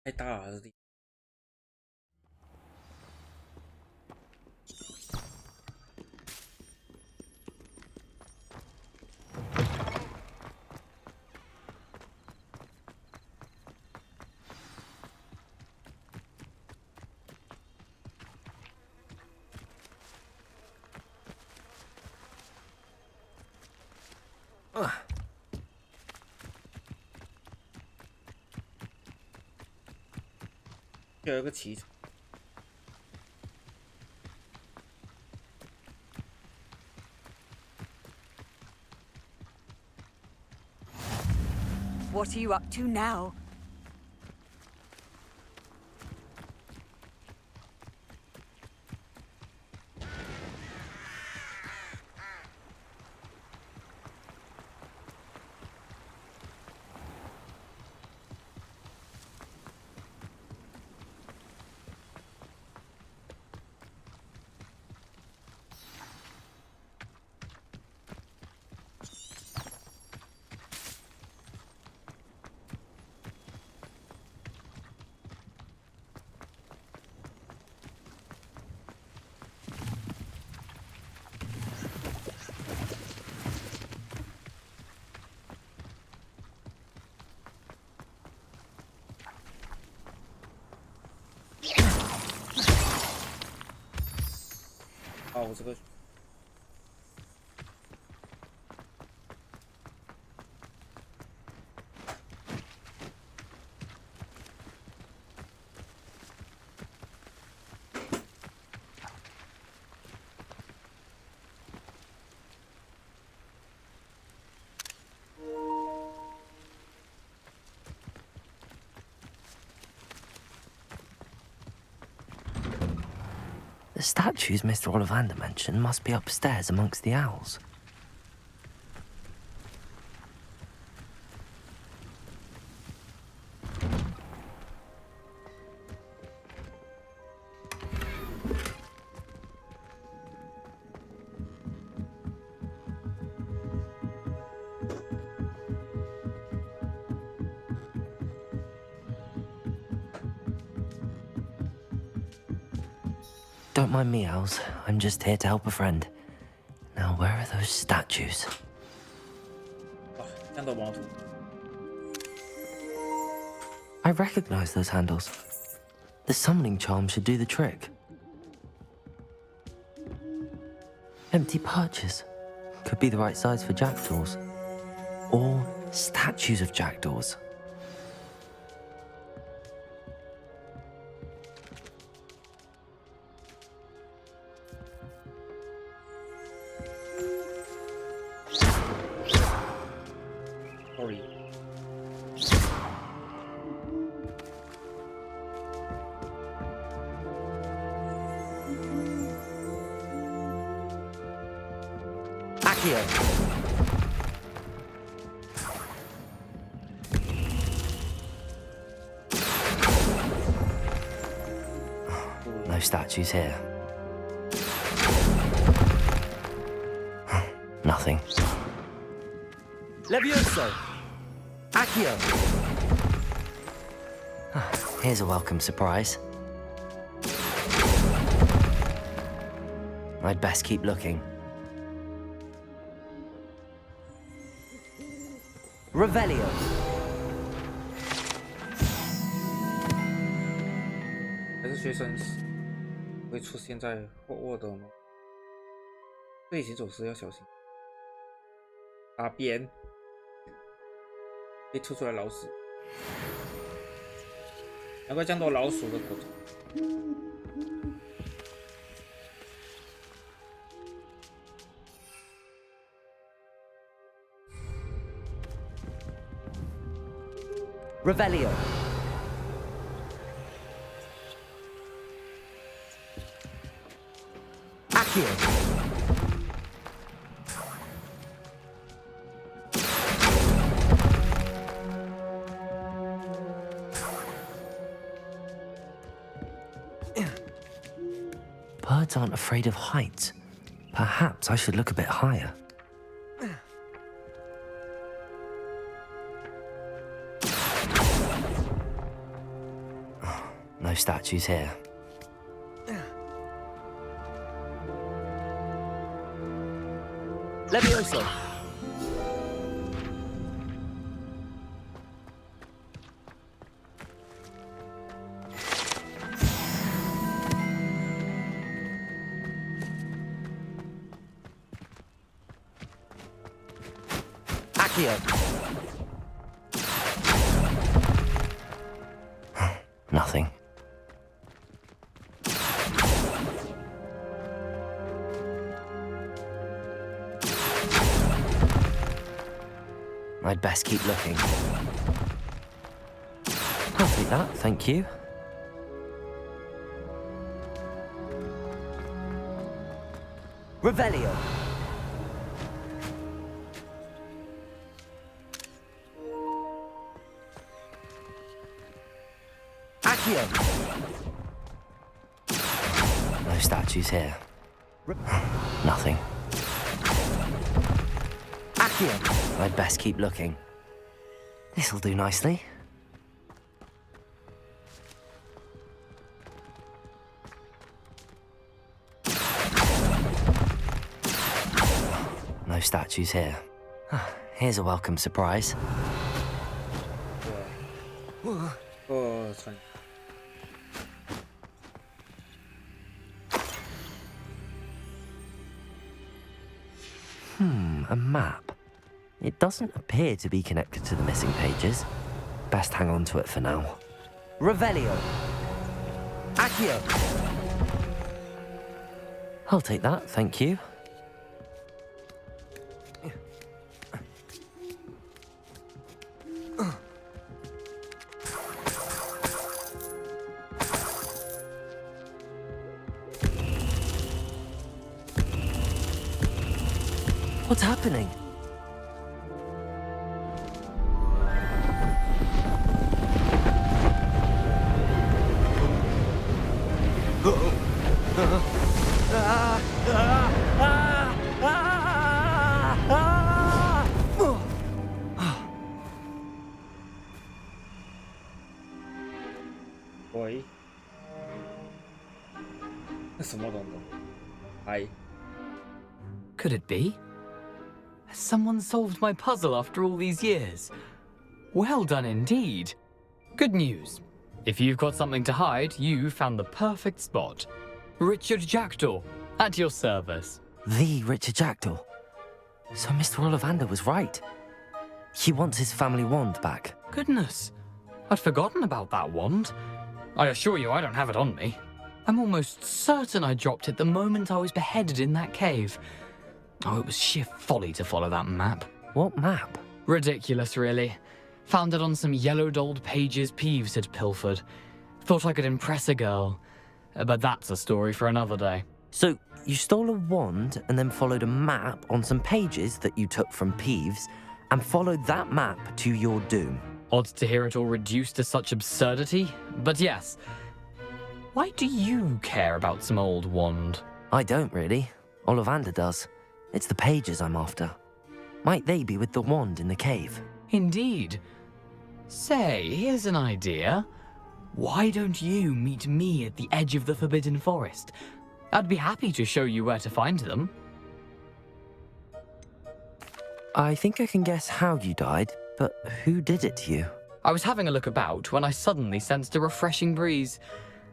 太大了，这地。有一个骑乘。What are you up to now?我这个The statues Mr. Ollivander mentioned must be upstairs amongst the owls. Don't mind me, owls. I'm just here to help a friend. Now, where are those statues? 这样的毛图 I recognize those handles. The summoning charm should do the trick. Empty perches. Could be the right size for jackdaws. Or statues of jackdaws. Sorry. Accio. No statues here. Nothing. Levioso. Accio. Here's a welcome surprise. I'd best keep looking. Revelio. 还是学生时会出现在霍沃德吗？这一行走时要小心。打边被吐出来老鼠，难怪这样多老鼠的口头。Revelio. Accio. Birds aren't afraid of heights. Perhaps I should look a bit higher. No statues here. Levioso. Accio. Nothing. I'd best keep looking. I'll take that, thank you. Revelio. Accio. No statues here. Nothing. Accio. I'd best keep looking. This'll do nicely. No statues here. Here's a welcome surprise. 穿。A map. It doesn't appear to be connected to the missing pages. Best hang on to it for now. Revelio. Accio. I'll take that, thank you. What's happening? Oi. 那什么东东？嗨。 Could it be? Has someone solved my puzzle after all these years? Well done indeed. Good news. If you've got something to hide, you found the perfect spot. Richard Jackdaw, at your service. The Richard Jackdaw. So Mr. Ollivander was right. He wants his family wand back. Goodness, I'd forgotten about that wand. I assure you I don't have it on me. I'm almost certain I dropped it the moment I was beheaded in that cave. Oh, it was sheer folly to follow that map. What map? Ridiculous, really. Found it on some yellowed old pages Peeves had pilfered. Thought I could impress a girl. But that's a story for another day. So, you stole a wand and then followed a map on some pages that you took from Peeves and followed that map to your doom. Odd to hear it all reduced to such absurdity, but yes. Why do you care about some old wand? I don't really. Ollivander does. It's the pages I'm after. Might they be with the wand in the cave? Indeed. Say, here's an idea. Why don't you meet me at the edge of the Forbidden Forest? I'd be happy to show you where to find them. I think I can guess how you died, but who did it to you? I was having a look about when I suddenly sensed a refreshing breeze,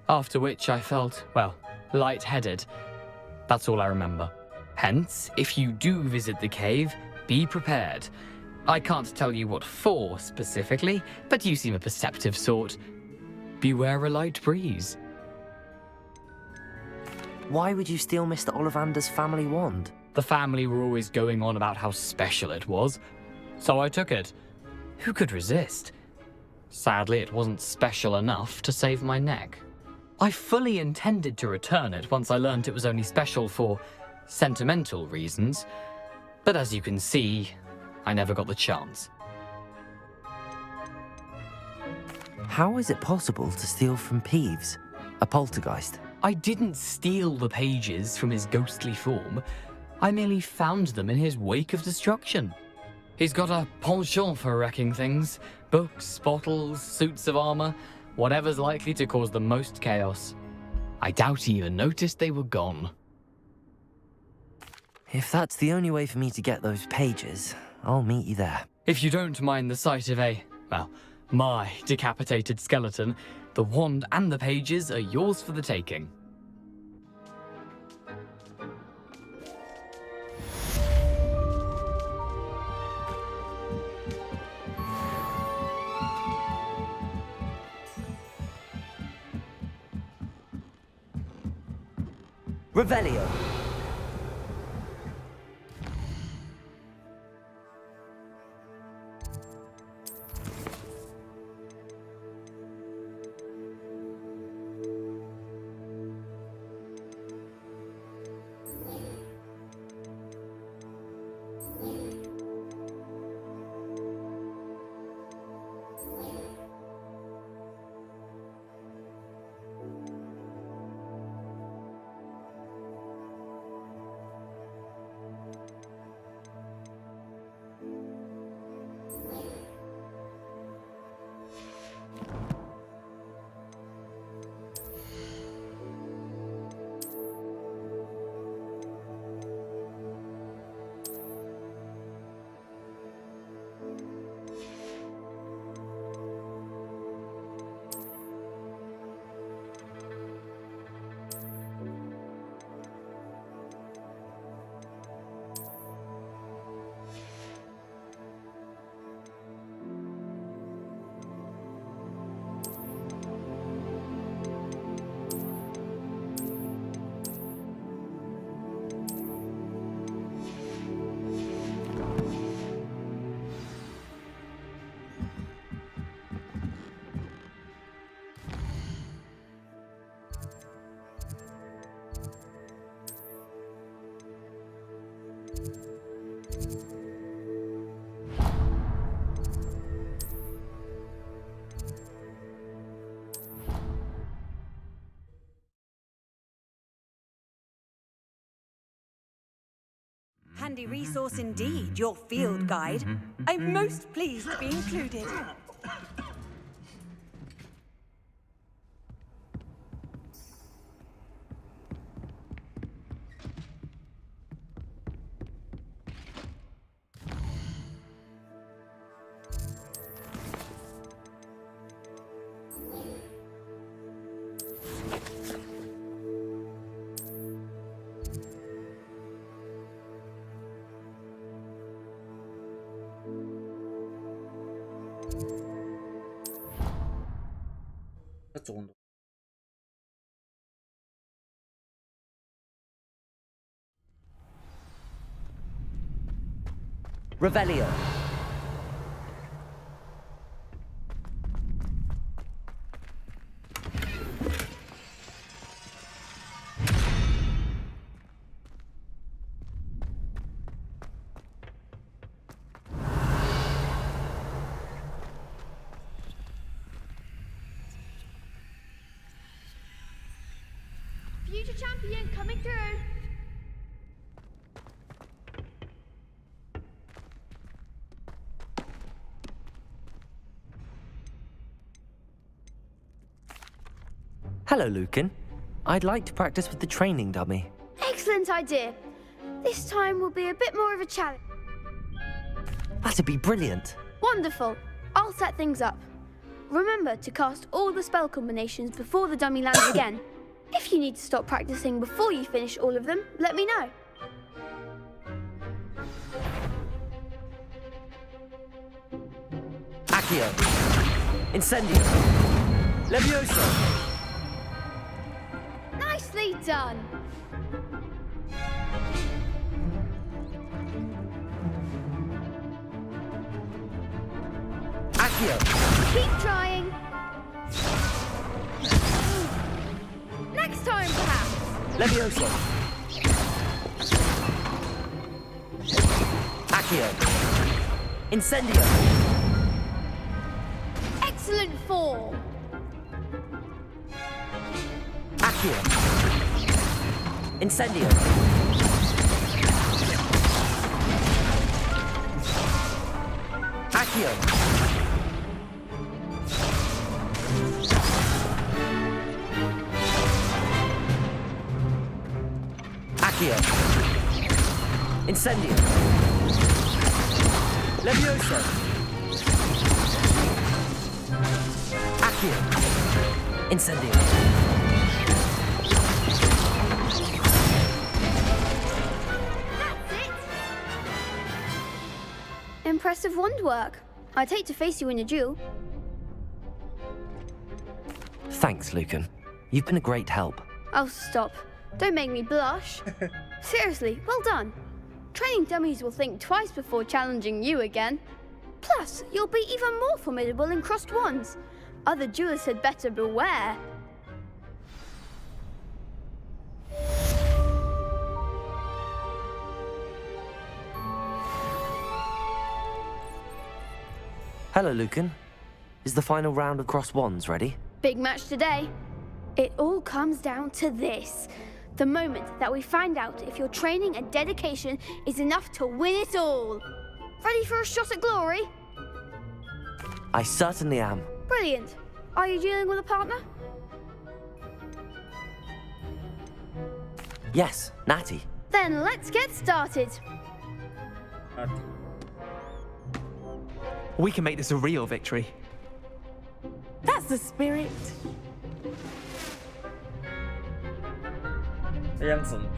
after which I felt, well, lightheaded. That's all I remember. Hence, if you do visit the cave, be prepared. I can't tell you what for specifically, but you seem a perceptive sort. Beware a light breeze. Why would you steal Mr. Ollivander's family wand? The family were always going on about how special it was, so I took it. Who could resist? Sadly, it wasn't special enough to save my neck. I fully intended to return it once I learned it was only special for sentimental reasons, but as you can see, I never got the chance. How is it possible to steal from Peeves, a poltergeist? I didn't steal the pages from his ghostly form. I merely found them in his wake of destruction. He's got a penchant for wrecking things. Books, bottles, suits of armor, whatever's likely to cause the most chaos. I doubt he even noticed they were gone. If that's the only way for me to get those pages, I'll meet you there. If you don't mind the sight of my decapitated skeleton, the wand and the pages are yours for the taking. Revelio. Handy resource indeed, your field guide. I'm most pleased to be included. Revelio. Future champion coming through. Hello, Lucan. I'd like to practice with the training dummy. Excellent idea. This time will be a bit more of a challenge. That'd be brilliant. Wonderful. I'll set things up. Remember to cast all the spell combinations before the dummy lands again. If you need to stop practicing before you finish all of them, let me know. Accio. Incendio. Levioso. Nicely done. Accio. Keep trying. Next time, perhaps. Levioso. Accio. Incendio. Excellent form. Accio. Incendio. Accio. Accio. Incendio. Levioso. Accio. Incendio. Impressive wand work. I'd hate to face you in a duel. Thanks, Lucan. You've been a great help. Oh, stop. Don't make me blush. Seriously, well done. Training dummies will think twice before challenging you again. Plus, you'll be even more formidable in crossed wands. Other duelists had better beware. Hello, Lucan. Is the final round of crossed wands ready? Big match today. It all comes down to this. The moment that we find out if your training and dedication is enough to win it all. Ready for a shot at glory? I certainly am. Brilliant. Are you dealing with a partner? Yes, Natty. Then let's get started. We can make this a real victory. That's the spirit. Handsome.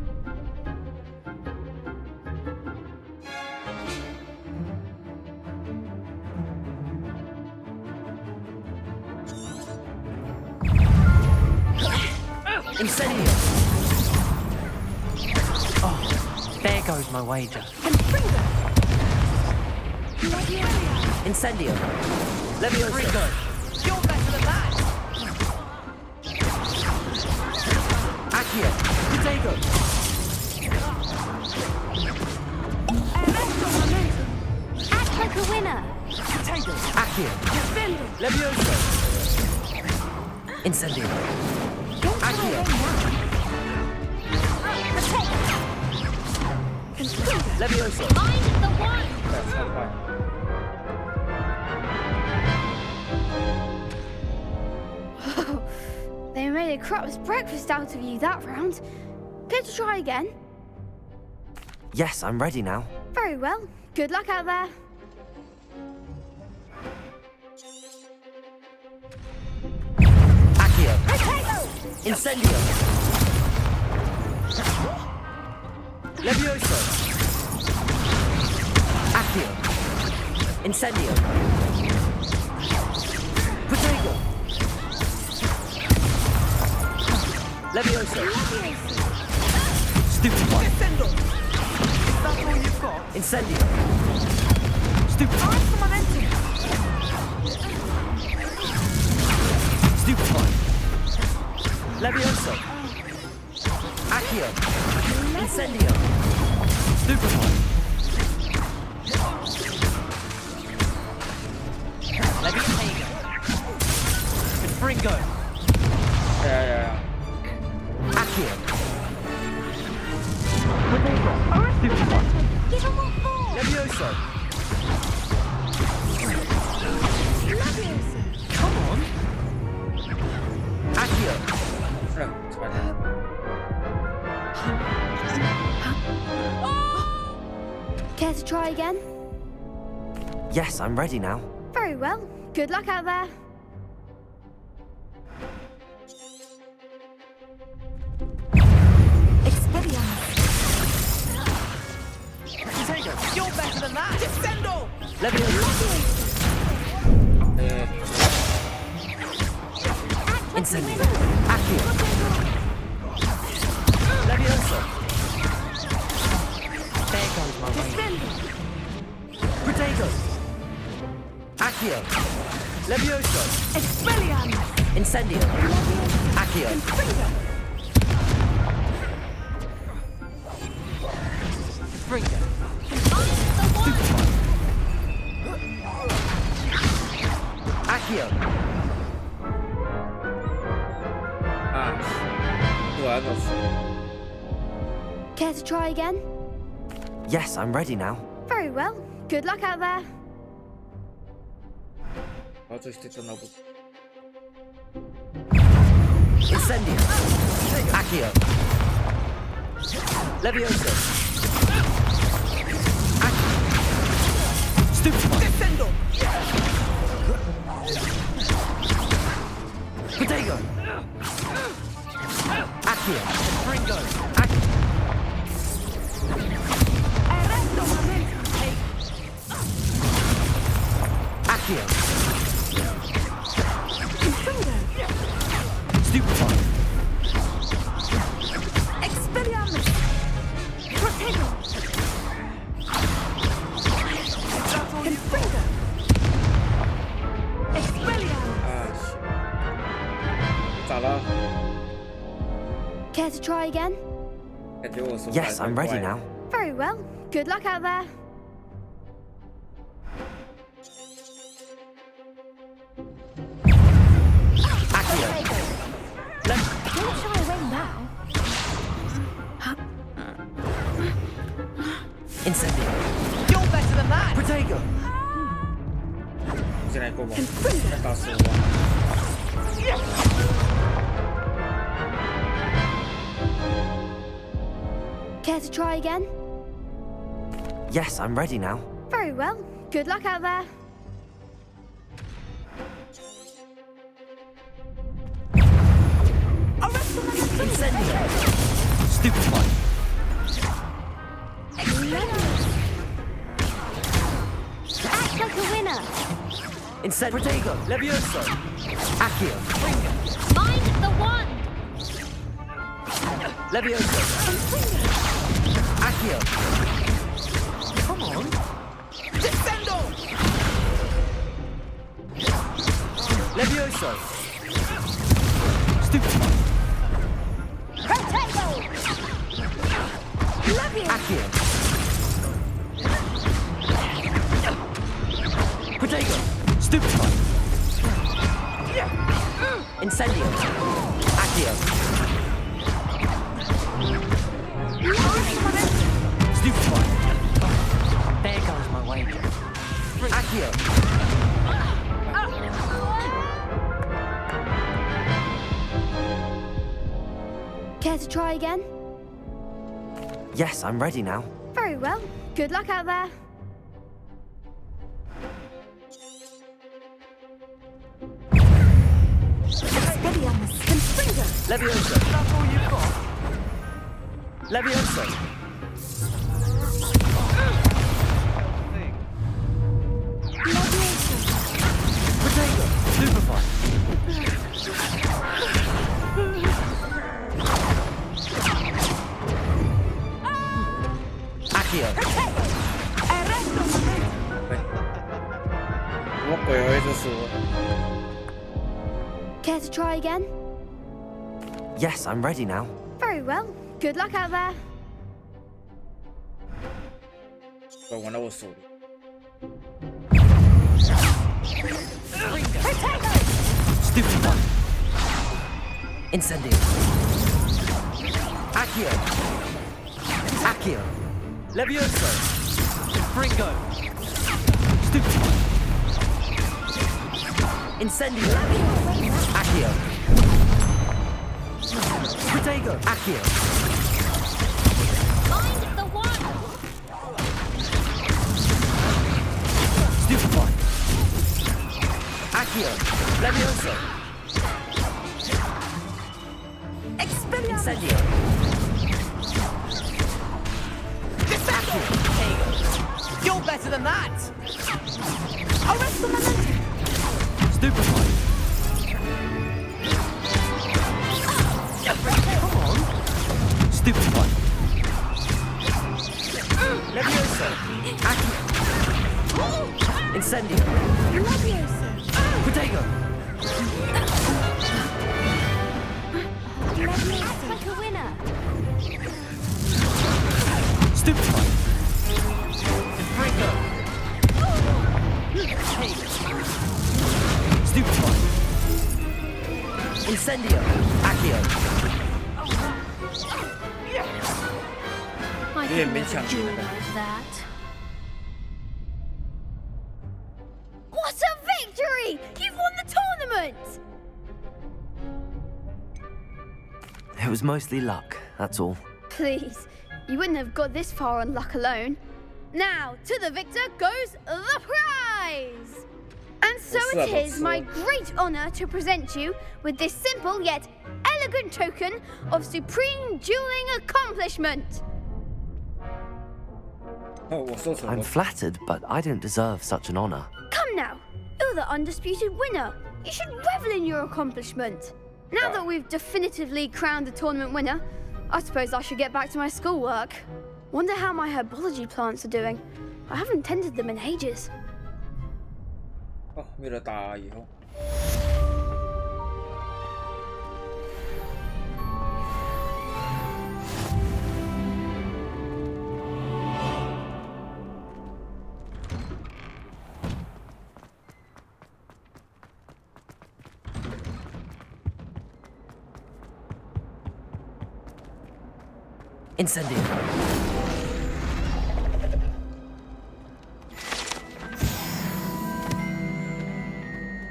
Incendio. Oh, there goes my wager. Incendio. Levioso. You're better than that. Accio. Protego. Act like a winner. Protego. Accio. Levioso. Incendio. Accio. Levioso. 超快。They made a crup's breakfast out of you that round. Care to try again? Yes, I'm ready now. Very well. Good luck out there. Accio. Incendio. Levioso. Accio. Incendio. Protego. Levioso. Stupid one. Descendo. Is that all you've got? Incendio. Stupid one. Nice momentum. Stupid one. Levioso. Accio. Incendio. Stupid one. Levioso. Fringo. Yeah. Accio. Give him what for? Levioso. Levioso. Come on. Accio. Care to try again? Yes, I'm ready now. Very well. Good luck out there. You're better than that. Descendo. Levioso. Incendio. Accio. Levioso. There goes my way. Protego. Accio. Levioso. Expelliarmus. Incendio. Accio. Fringo. Accio. Care to try again? Yes, I'm ready now. Very well. Good luck out there. Incendio. Accio. Levioso. Accio. Stupid one. Descendo. Protego. Accio. Fringo. Accio. Accio. Stupid one. Expelliarmus. Protego. Confringo. Expelliarmus. 咋了？ Care to try again? 感觉我手 Yes, I'm ready now. Very well. Good luck out there. Accio. Don't shy away now. Incendio. You're better than that. Protego. 现在够吗？再打死我！ Care to try again? Yes, I'm ready now. Very well. Good luck out there. Incendio. Stupid one. Act like a winner. Incendio. Protego. Levioso. Accio. Mind the wand. Levioso. Accio. Come on. Descendo. Levioso. Stupid one. Protego. Accio. Protego. Stupid one. Incendio. Accio. Stupefy. There goes my wager. Accio. Care to try again? Yes, I'm ready now. Very well. Good luck out there. Expelliarmus Confringo. Levioso. That's all you've got? Levioso. Potato. Stupefy. Accio. 什么鬼会这输？ Care to try again? Yes, I'm ready now. Very well. Good luck out there. 玩到我手里。 Stupefy. Incendio. Accio. Accio. Levioso. Fringo. Stupefy. Incendio. Accio. Protego. Accio. Find the one. Stupefy. Accio. Levioso. Incendio. Accio. You're better than that. Arrest the momentum. Stupefy. Come on. Stupefy. Levioso. Accio. Incendio. Levioso. Protego. Act like a winner. Stupefy. Fringo. Stupefy. Incendio. Accio. I Yeah, could me never too. do like that. What a victory! You've won the tournament! It was mostly luck, that's all. Please, you wouldn't have got this far on luck alone. Now, to the victor goes the prize! And so it is my great honor to present you with this simple yet elegant token of supreme dueling accomplishment. 哦，我说错 I'm 了。 flattered, but I don't deserve such an honor. Come now, you're the undisputed winner. You should revel in your accomplishment. Now that we've definitively crowned the tournament winner, I suppose I should get back to my schoolwork. Wonder how my herbology plants are doing. I haven't tended them in ages. 哦，没了打以后。 Incendio.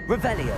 Revelio.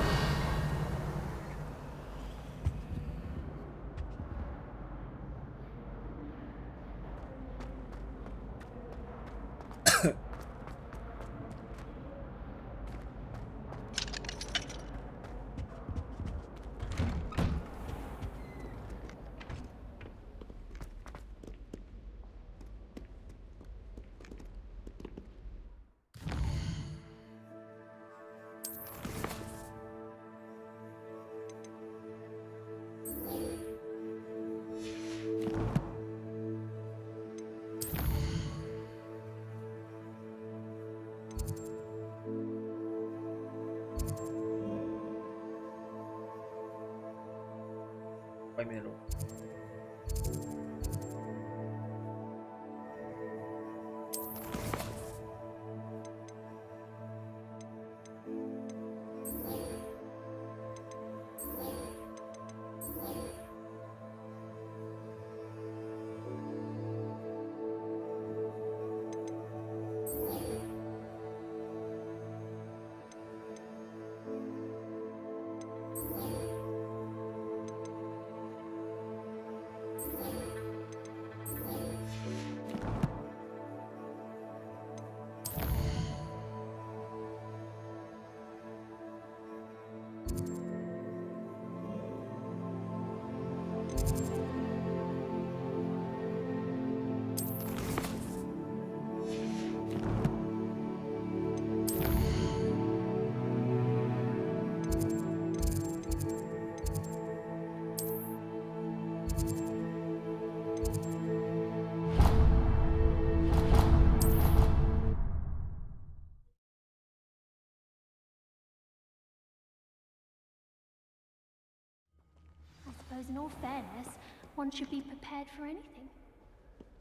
suppose in all fairness, one should be prepared for anything.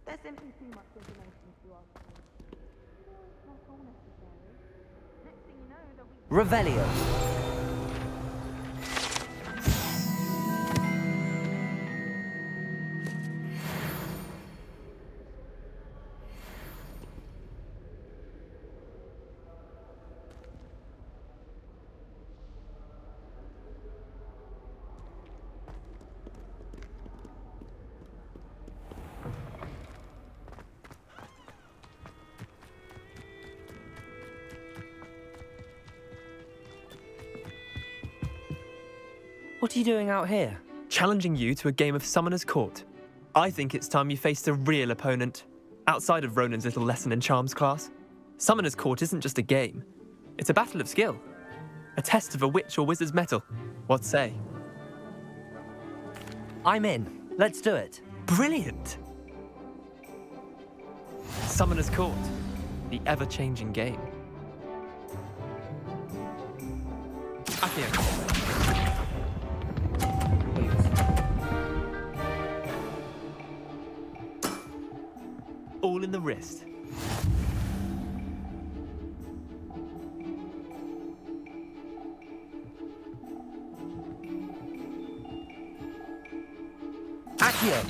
There's simply too much information to ask for. Not all necessary. Next thing you know, there'll be... Revelio. What are you doing out here? Challenging you to a game of Summoner's Court. I think it's time you faced a real opponent, outside of Ronan's little lesson in charms class. Summoner's Court isn't just a game. It's a battle of skill. A test of a witch or wizard's mettle. What say? I'm in. Let's do it. Brilliant! Summoner's Court. The ever-changing game. Accio. All in the wrist. Accio.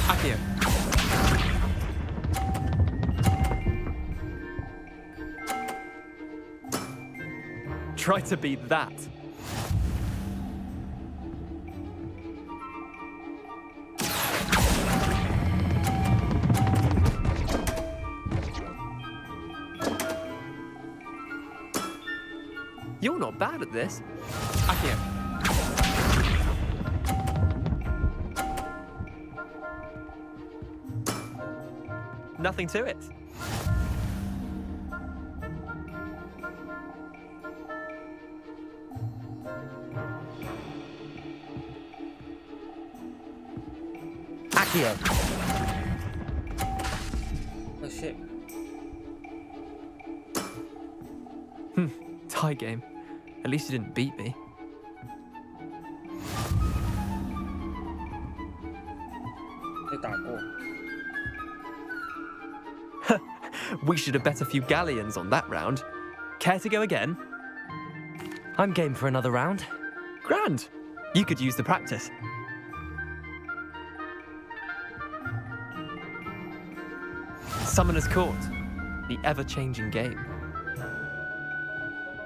Accio. Try to beat that. You're not bad at this. Accio. Nothing to it. Accio. Oh shit. Tie game. At least you didn't beat me. We should have bet a few galleons on that round. Care to go again? I'm game for another round. Grand. You could use the practice. Summoner's Court. The ever-changing game.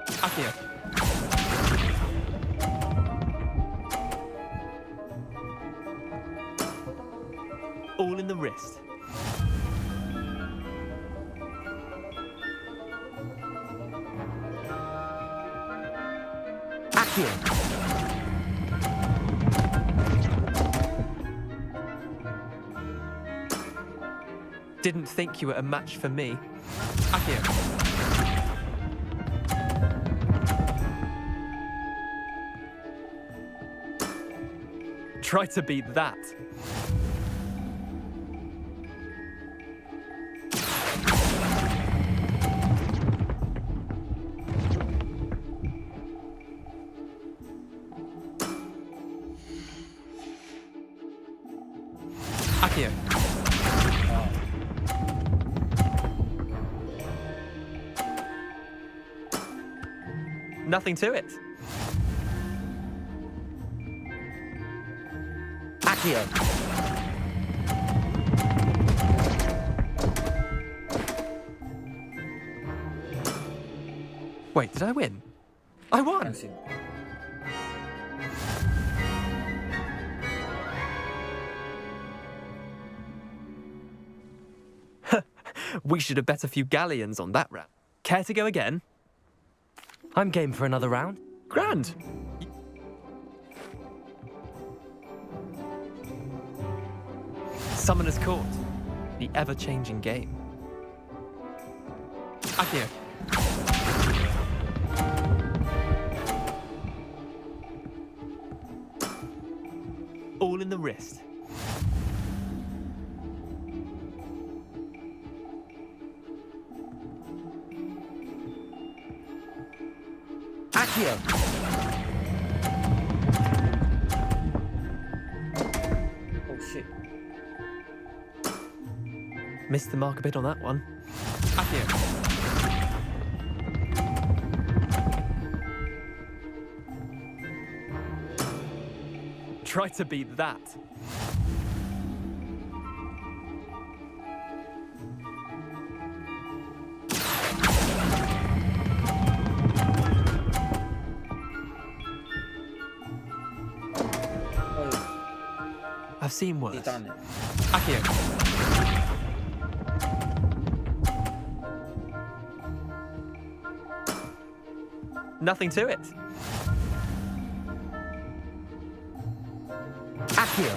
Accio. All in the wrist. Accio. Didn't think you were a match for me. Accio. Try to beat that. Accio. Nothing to it. Accio. Wait, did I win? I won! We should have bet a few galleons on that round. Care to go again? I'm game for another round. Grand! Summoner's Court, the ever-changing game. Accio. All in the wrist. Accio. Oh shit. Missed the mark a bit on that one. Accio. Try to beat that. I've seen worse. Accio. Nothing to it. Accio.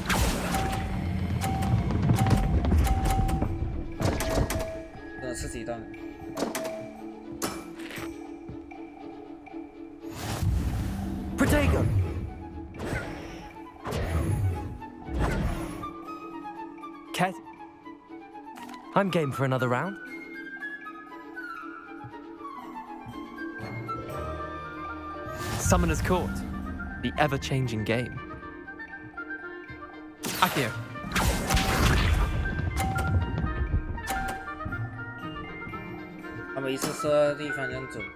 Protego. Cat. I'm game for another round. Summoner's Court, the ever-changing game. Accio.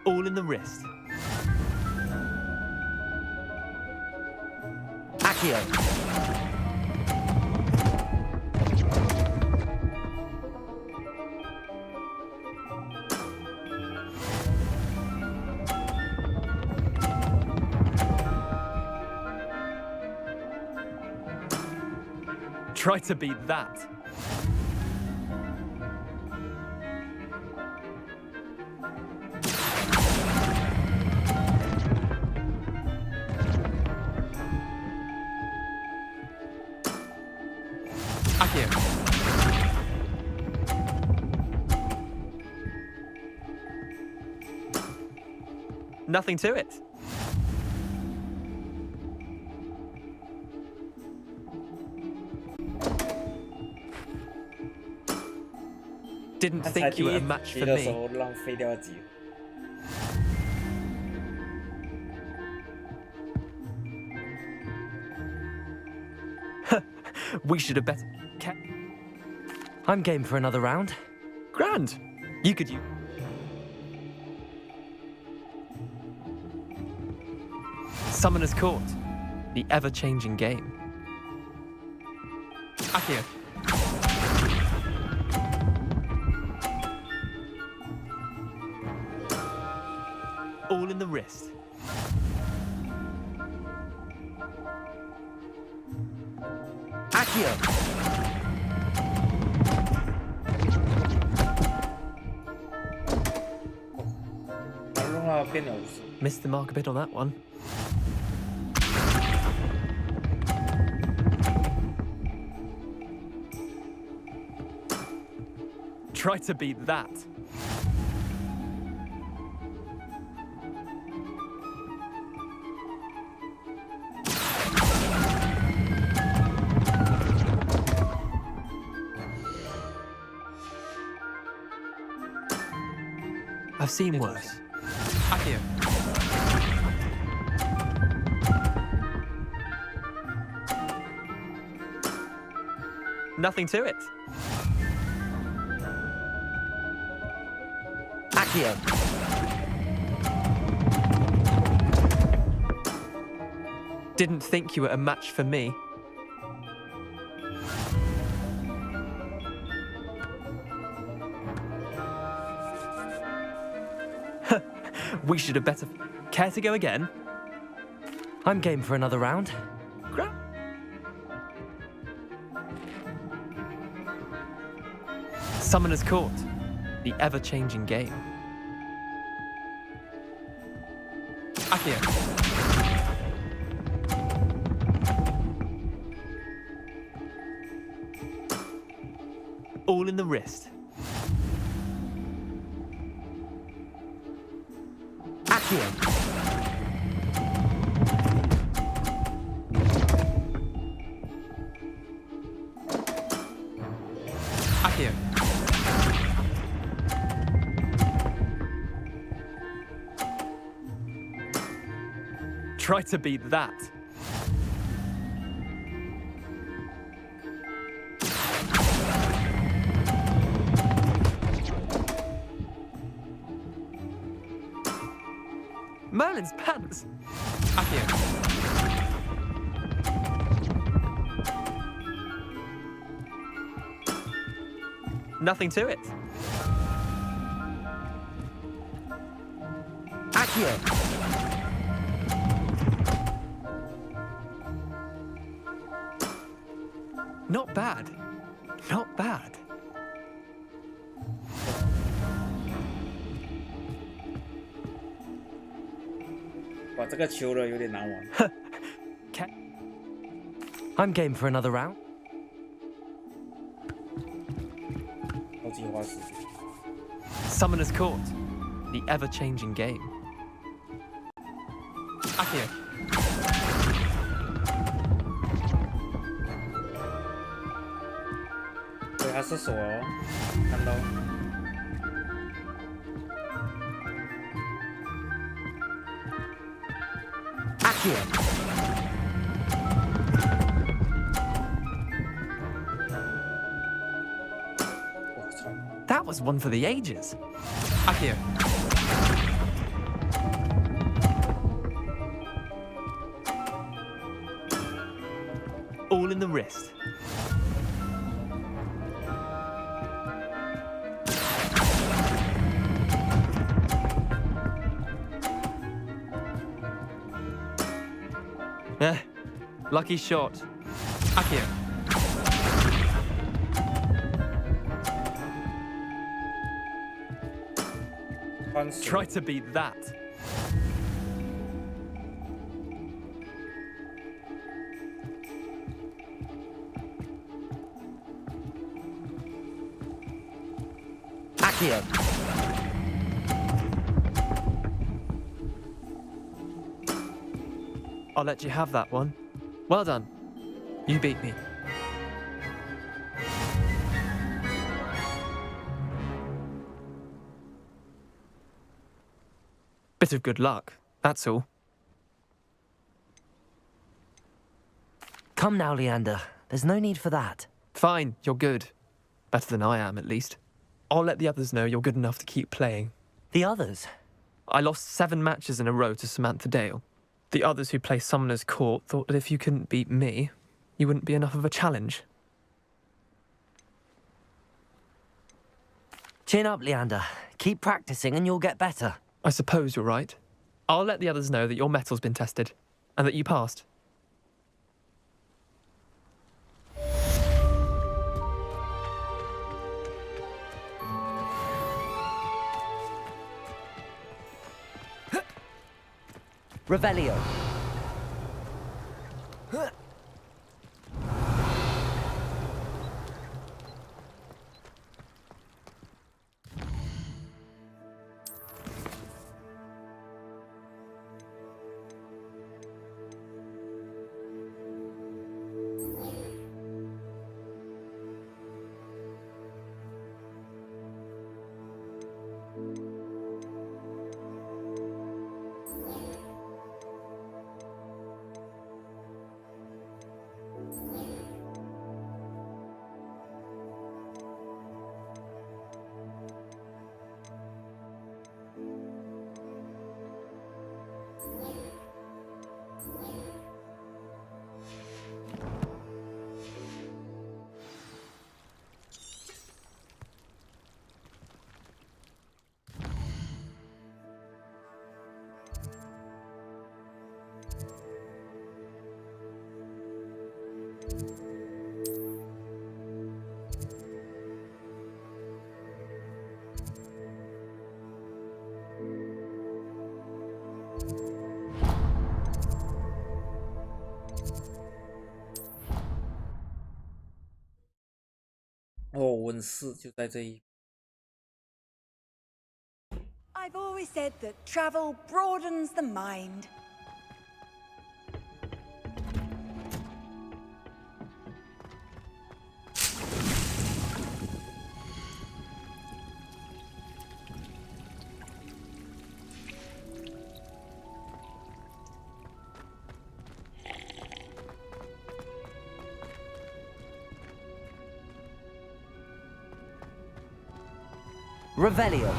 All in the wrist. Accio. Try to beat that. Accio. Nothing to it. Didn't think you were a match for me. We should have bet. I'm game for another round. Grand. You could use. Summoner's Court, the ever-changing game. Accio. All in the wrist. Accio. Missed the mark a bit on that one. Try to beat that. I've seen worse. Accio. Nothing to it. Accio. Didn't think you were a match for me. We should have better. Care to go again? I'm game for another round. Summoner's Court, the ever-changing game. Accio. All in the wrist. Accio. Accio. Try to beat that. Merlin's pants. Accio. Nothing to it. Accio. Not bad. Not bad. Wow, 这个球了有点难玩。I'm game for another round. 超级花时间。Summoner's Court, the ever-changing game. Accio.对，他是手哦，看到。Accio. That was one for the ages. Accio. All in the wrist. Lucky shot. Accio. Try to beat that. Accio. I'll let you have that one. Well done. You beat me. Bit of good luck, that's all. Come now, Leander. There's no need for that. Fine, you're good. Better than I am, at least. I'll let the others know you're good enough to keep playing. The others? I lost 7 matches in a row to Samantha Dale. The others who play Summoner's Court thought that if you couldn't beat me, you wouldn't be enough of a challenge. Chin up, Leander. Keep practicing and you'll get better. I suppose you're right. I'll let the others know that your metal's been tested, and that you passed. Revelio. 温室就在这一。I've always said that travel broadens the mind. Revelio.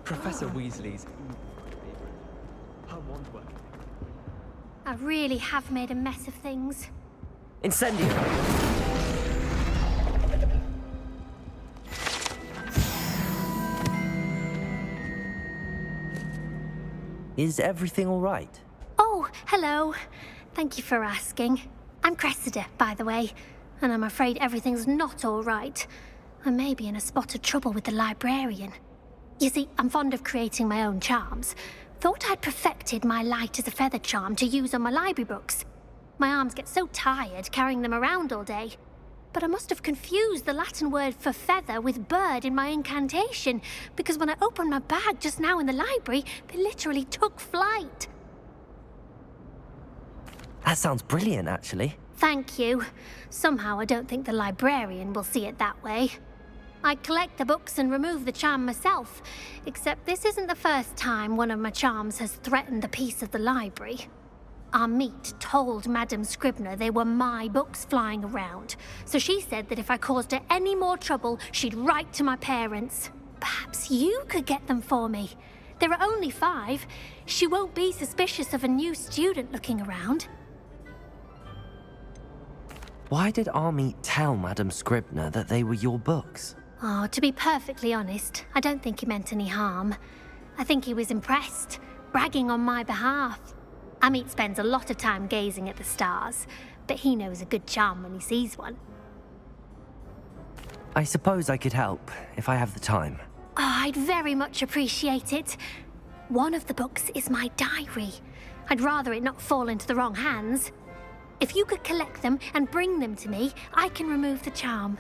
Professor Weasley's her wand work. I really have made a mess of things. Incendio. Is everything all right? Oh, hello. Thank you for asking. I'm Cressida, by the way, and I'm afraid everything's not all right. I may be in a spot of trouble with the librarian. You see, I'm fond of creating my own charms. Thought I'd perfected my light as a feather charm to use on my library books. My arms get so tired carrying them around all day. But I must have confused the Latin word for feather with bird in my incantation, because when I opened my bag just now in the library, they literally took flight. That sounds brilliant, actually. Thank you. Somehow I don't think the librarian will see it that way. I collect the books and remove the charm myself, except this isn't the first time one of my charms has threatened the peace of the library. Our meet told Madame Scribner they were my books flying around, so she said that if I caused her any more trouble, she'd write to my parents. Perhaps you could get them for me. There are only 5. She won't be suspicious of a new student looking around. Why did Army tell Madame Scribner that they were your books? Oh, to be perfectly honest, I don't think he meant any harm. I think he was impressed, bragging on my behalf. Amit spends a lot of time gazing at the stars, but he knows a good charm when he sees one. I suppose I could help, if I have the time. Oh, I'd very much appreciate it. One of the books is my diary. I'd rather it not fall into the wrong hands. If you could collect them and bring them to me, I can remove the charm.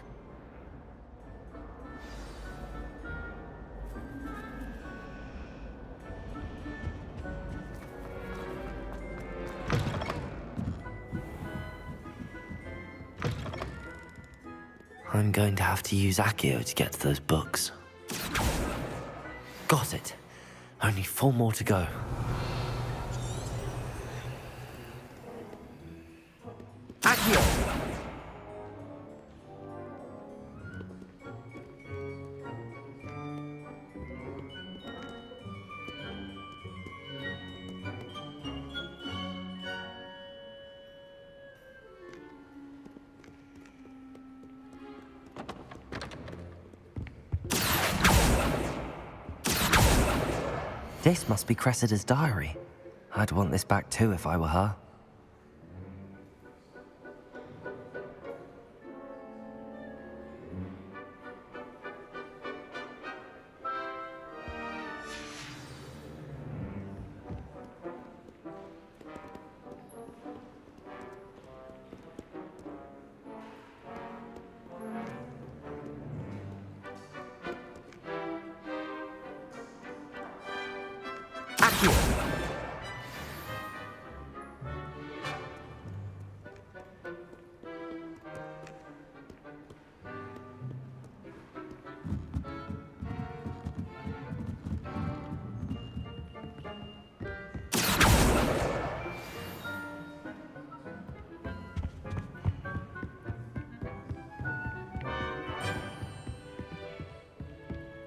I'm going to have to use Accio to get to those books. Got it. Only 4 more to go. Accio! This must be Cressida's diary. I'd want this back too if I were her.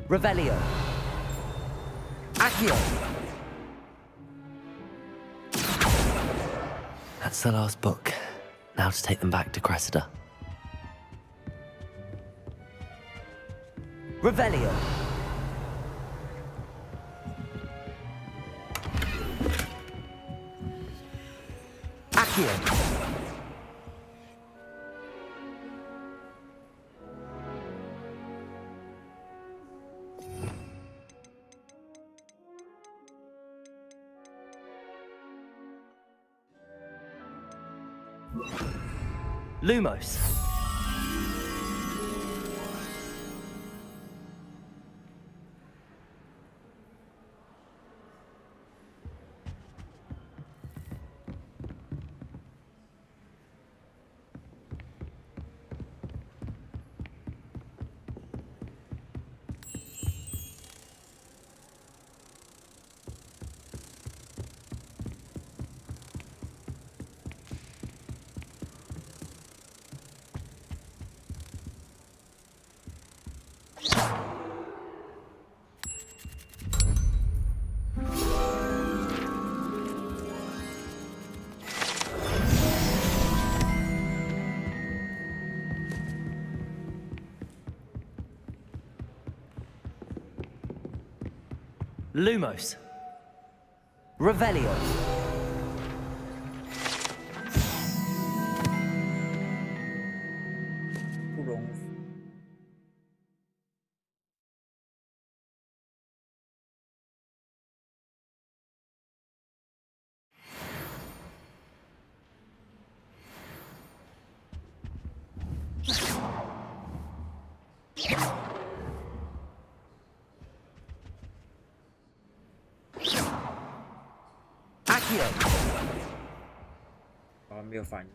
Revelio. Accio. That's the last book. Now to take them back to Cressida. Revelio. Accio. Lumos. Lumos. Revelio. Accio. 啊，没有反应。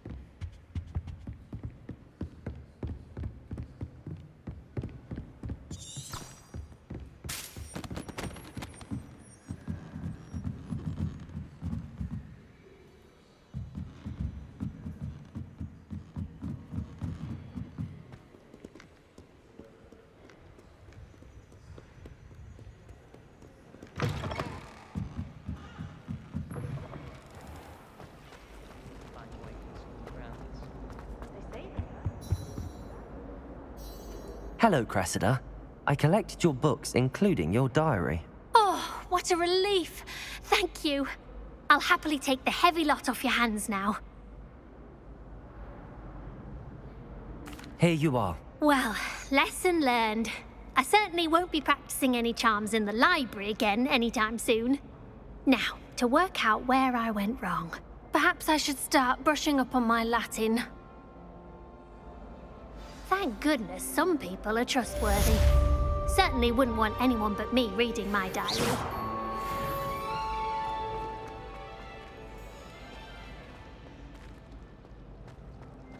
Hello, Cressida. I collected your books, including your diary. Oh, what a relief. Thank you. I'll happily take the heavy lot off your hands now. Here you are. Well, lesson learned. I certainly won't be practicing any charms in the library again anytime soon. Now, to work out where I went wrong. Perhaps I should start brushing up on my Latin. Thank goodness some people are trustworthy. Certainly wouldn't want anyone but me reading my diary.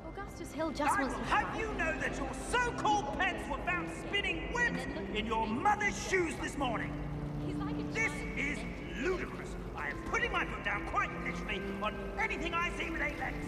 Augustus Hill just wants to... Have you know that your so-called pets were found spinning webs in your mother's shoes this morning? This is ludicrous. I am putting my foot down quite literally on anything I see with 8 legs.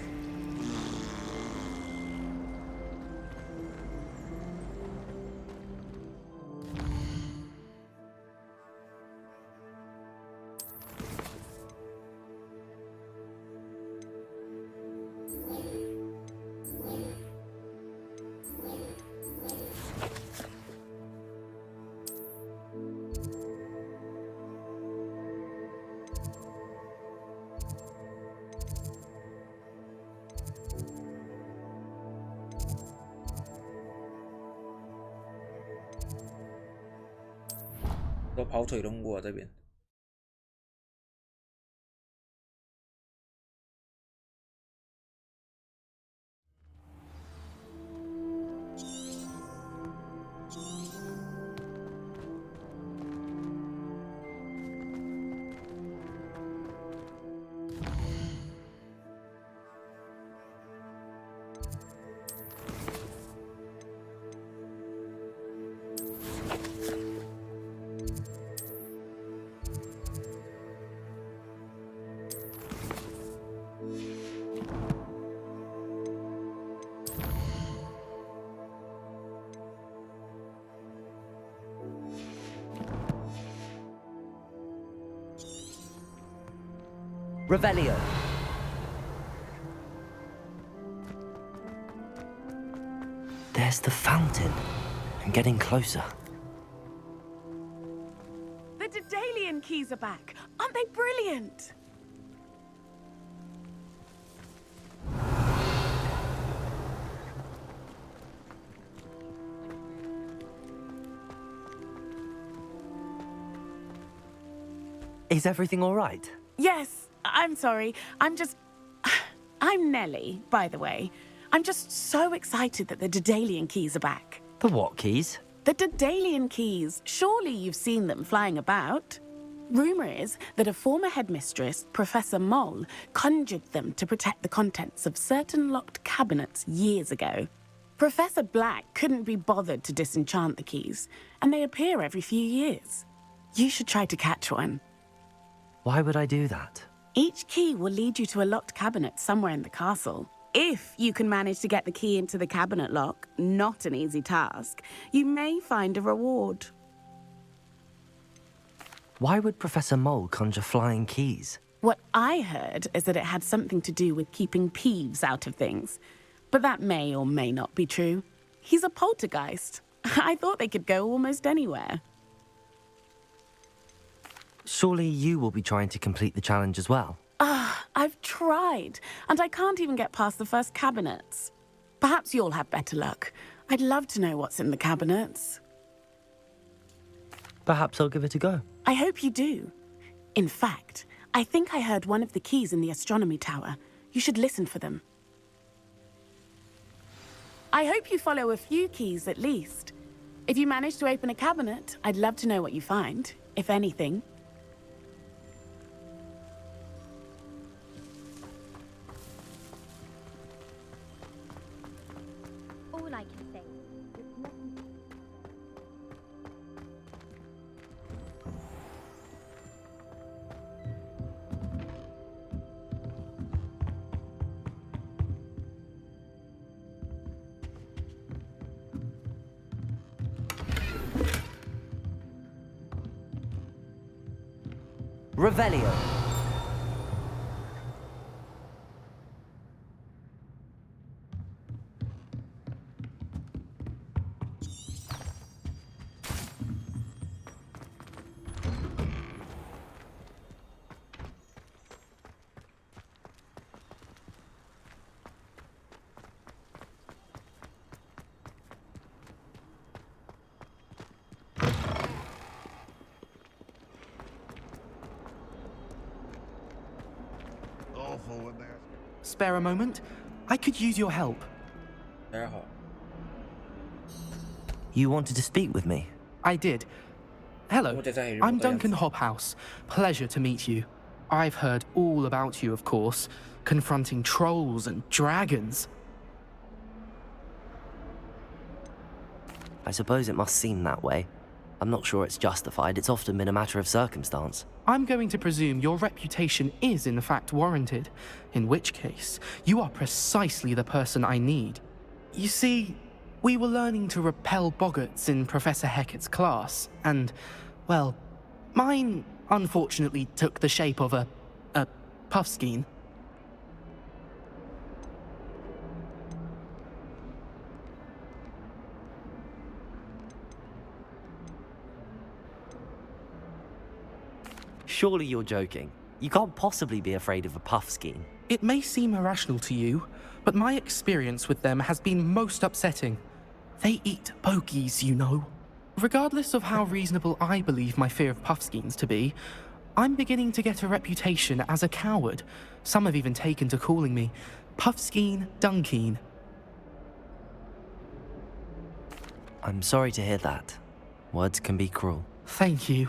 都跑腿龙果这边。Revelio. There's the fountain. I'm getting closer. The Daedalian keys are back. Aren't they brilliant? Is everything all right? Yes, I'm sorry. I'm Nellie, by the way. I'm just so excited that the Daedalian keys are back. The what keys? The Daedalian keys. Surely you've seen them flying about. Rumour is that a former headmistress, Professor Mole, conjured them to protect the contents of certain locked cabinets years ago. Professor Black couldn't be bothered to disenchant the keys, and they appear every few years. You should try to catch one. Why would I do that? Each key will lead you to a locked cabinet somewhere in the castle. If you can manage to get the key into the cabinet lock, not an easy task, you may find a reward. Why would Professor Mole conjure flying keys? What I heard is that it had something to do with keeping Peeves out of things. But that may or may not be true. He's a poltergeist. I thought they could go almost anywhere. Surely you will be trying to complete the challenge as well. I've tried, and I can't even get past the first cabinets. Perhaps you'll have better luck. I'd love to know what's in the cabinets. Perhaps I'll give it a go. I hope you do. In fact, I think I heard one of the keys in the astronomy tower. You should listen for them. I hope you follow a few keys at least. If you manage to open a cabinet, I'd love to know what you find, if anything. All I can say is nothing. Revelio. Spare a moment? I could use your help. You wanted to speak with me? I did. Hello, I'm Duncan Hobhouse. Pleasure to meet you. I've heard all about you, of course, confronting trolls and dragons. I suppose it must seem that way. I'm not sure it's justified. It's often been a matter of circumstance. I'm going to presume your reputation is in fact warranted, in which case, you are precisely the person I need. You see, we were learning to repel boggarts in Professor Hecat's class, and, well, mine unfortunately took the shape of a puffskein. Surely you're joking. You can't possibly be afraid of a puffskein. It may seem irrational to you, but my experience with them has been most upsetting. They eat bogies, you know. Regardless of how reasonable I believe my fear of puffskeins to be, I'm beginning to get a reputation as a coward. Some have even taken to calling me Puffskein Dunkeen. I'm sorry to hear that. Words can be cruel. Thank you.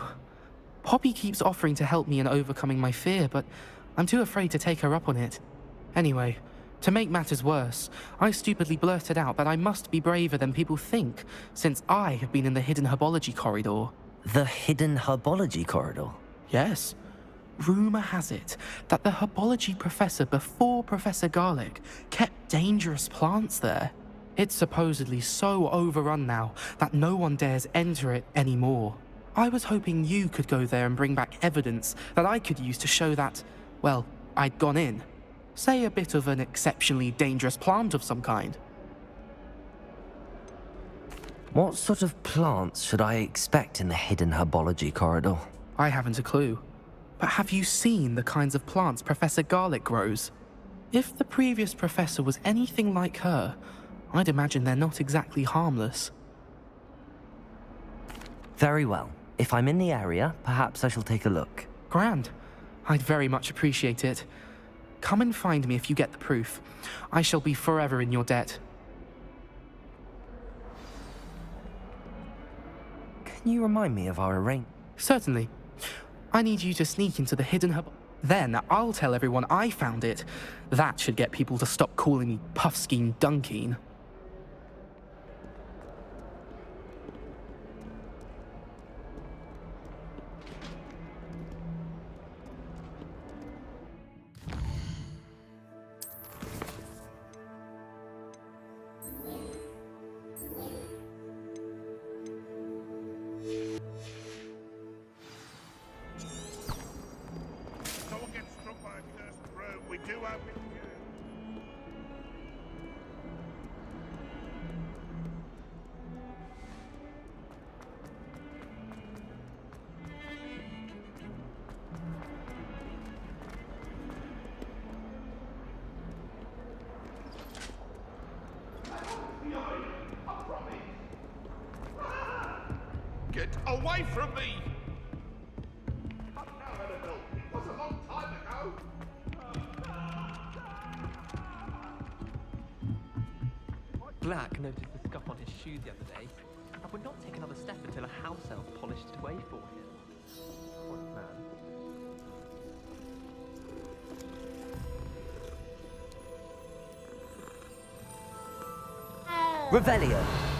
Poppy keeps offering to help me in overcoming my fear, but I'm too afraid to take her up on it. Anyway, to make matters worse, I stupidly blurted out that I must be braver than people think, since I have been in the hidden herbology corridor. The hidden herbology corridor? Yes. Rumour has it that the herbology professor before Professor Garlic kept dangerous plants there. It's supposedly so overrun now that no one dares enter it anymore. I was hoping you could go there and bring back evidence that I could use to show that, well, I'd gone in. Say a bit of an exceptionally dangerous plant of some kind. What sort of plants should I expect in the hidden herbology corridor? I haven't a clue. But have you seen the kinds of plants Professor Garlic grows? If the previous professor was anything like her, I'd imagine they're not exactly harmless. Very well. If I'm in the area, perhaps I shall take a look. Grand. I'd very much appreciate it. Come and find me if you get the proof. I shall be forever in your debt. Can you remind me of our arrangement? Certainly. I need you to sneak into the hidden hub. Then I'll tell everyone I found it. That should get people to stop calling me Puffskein Dunkeen. Get away from me! I'm now an adult. It was a long time ago. Black noticed the scuff on his shoe the other day, and would not take another step until a house elf polished it away for him. What man. Revelio.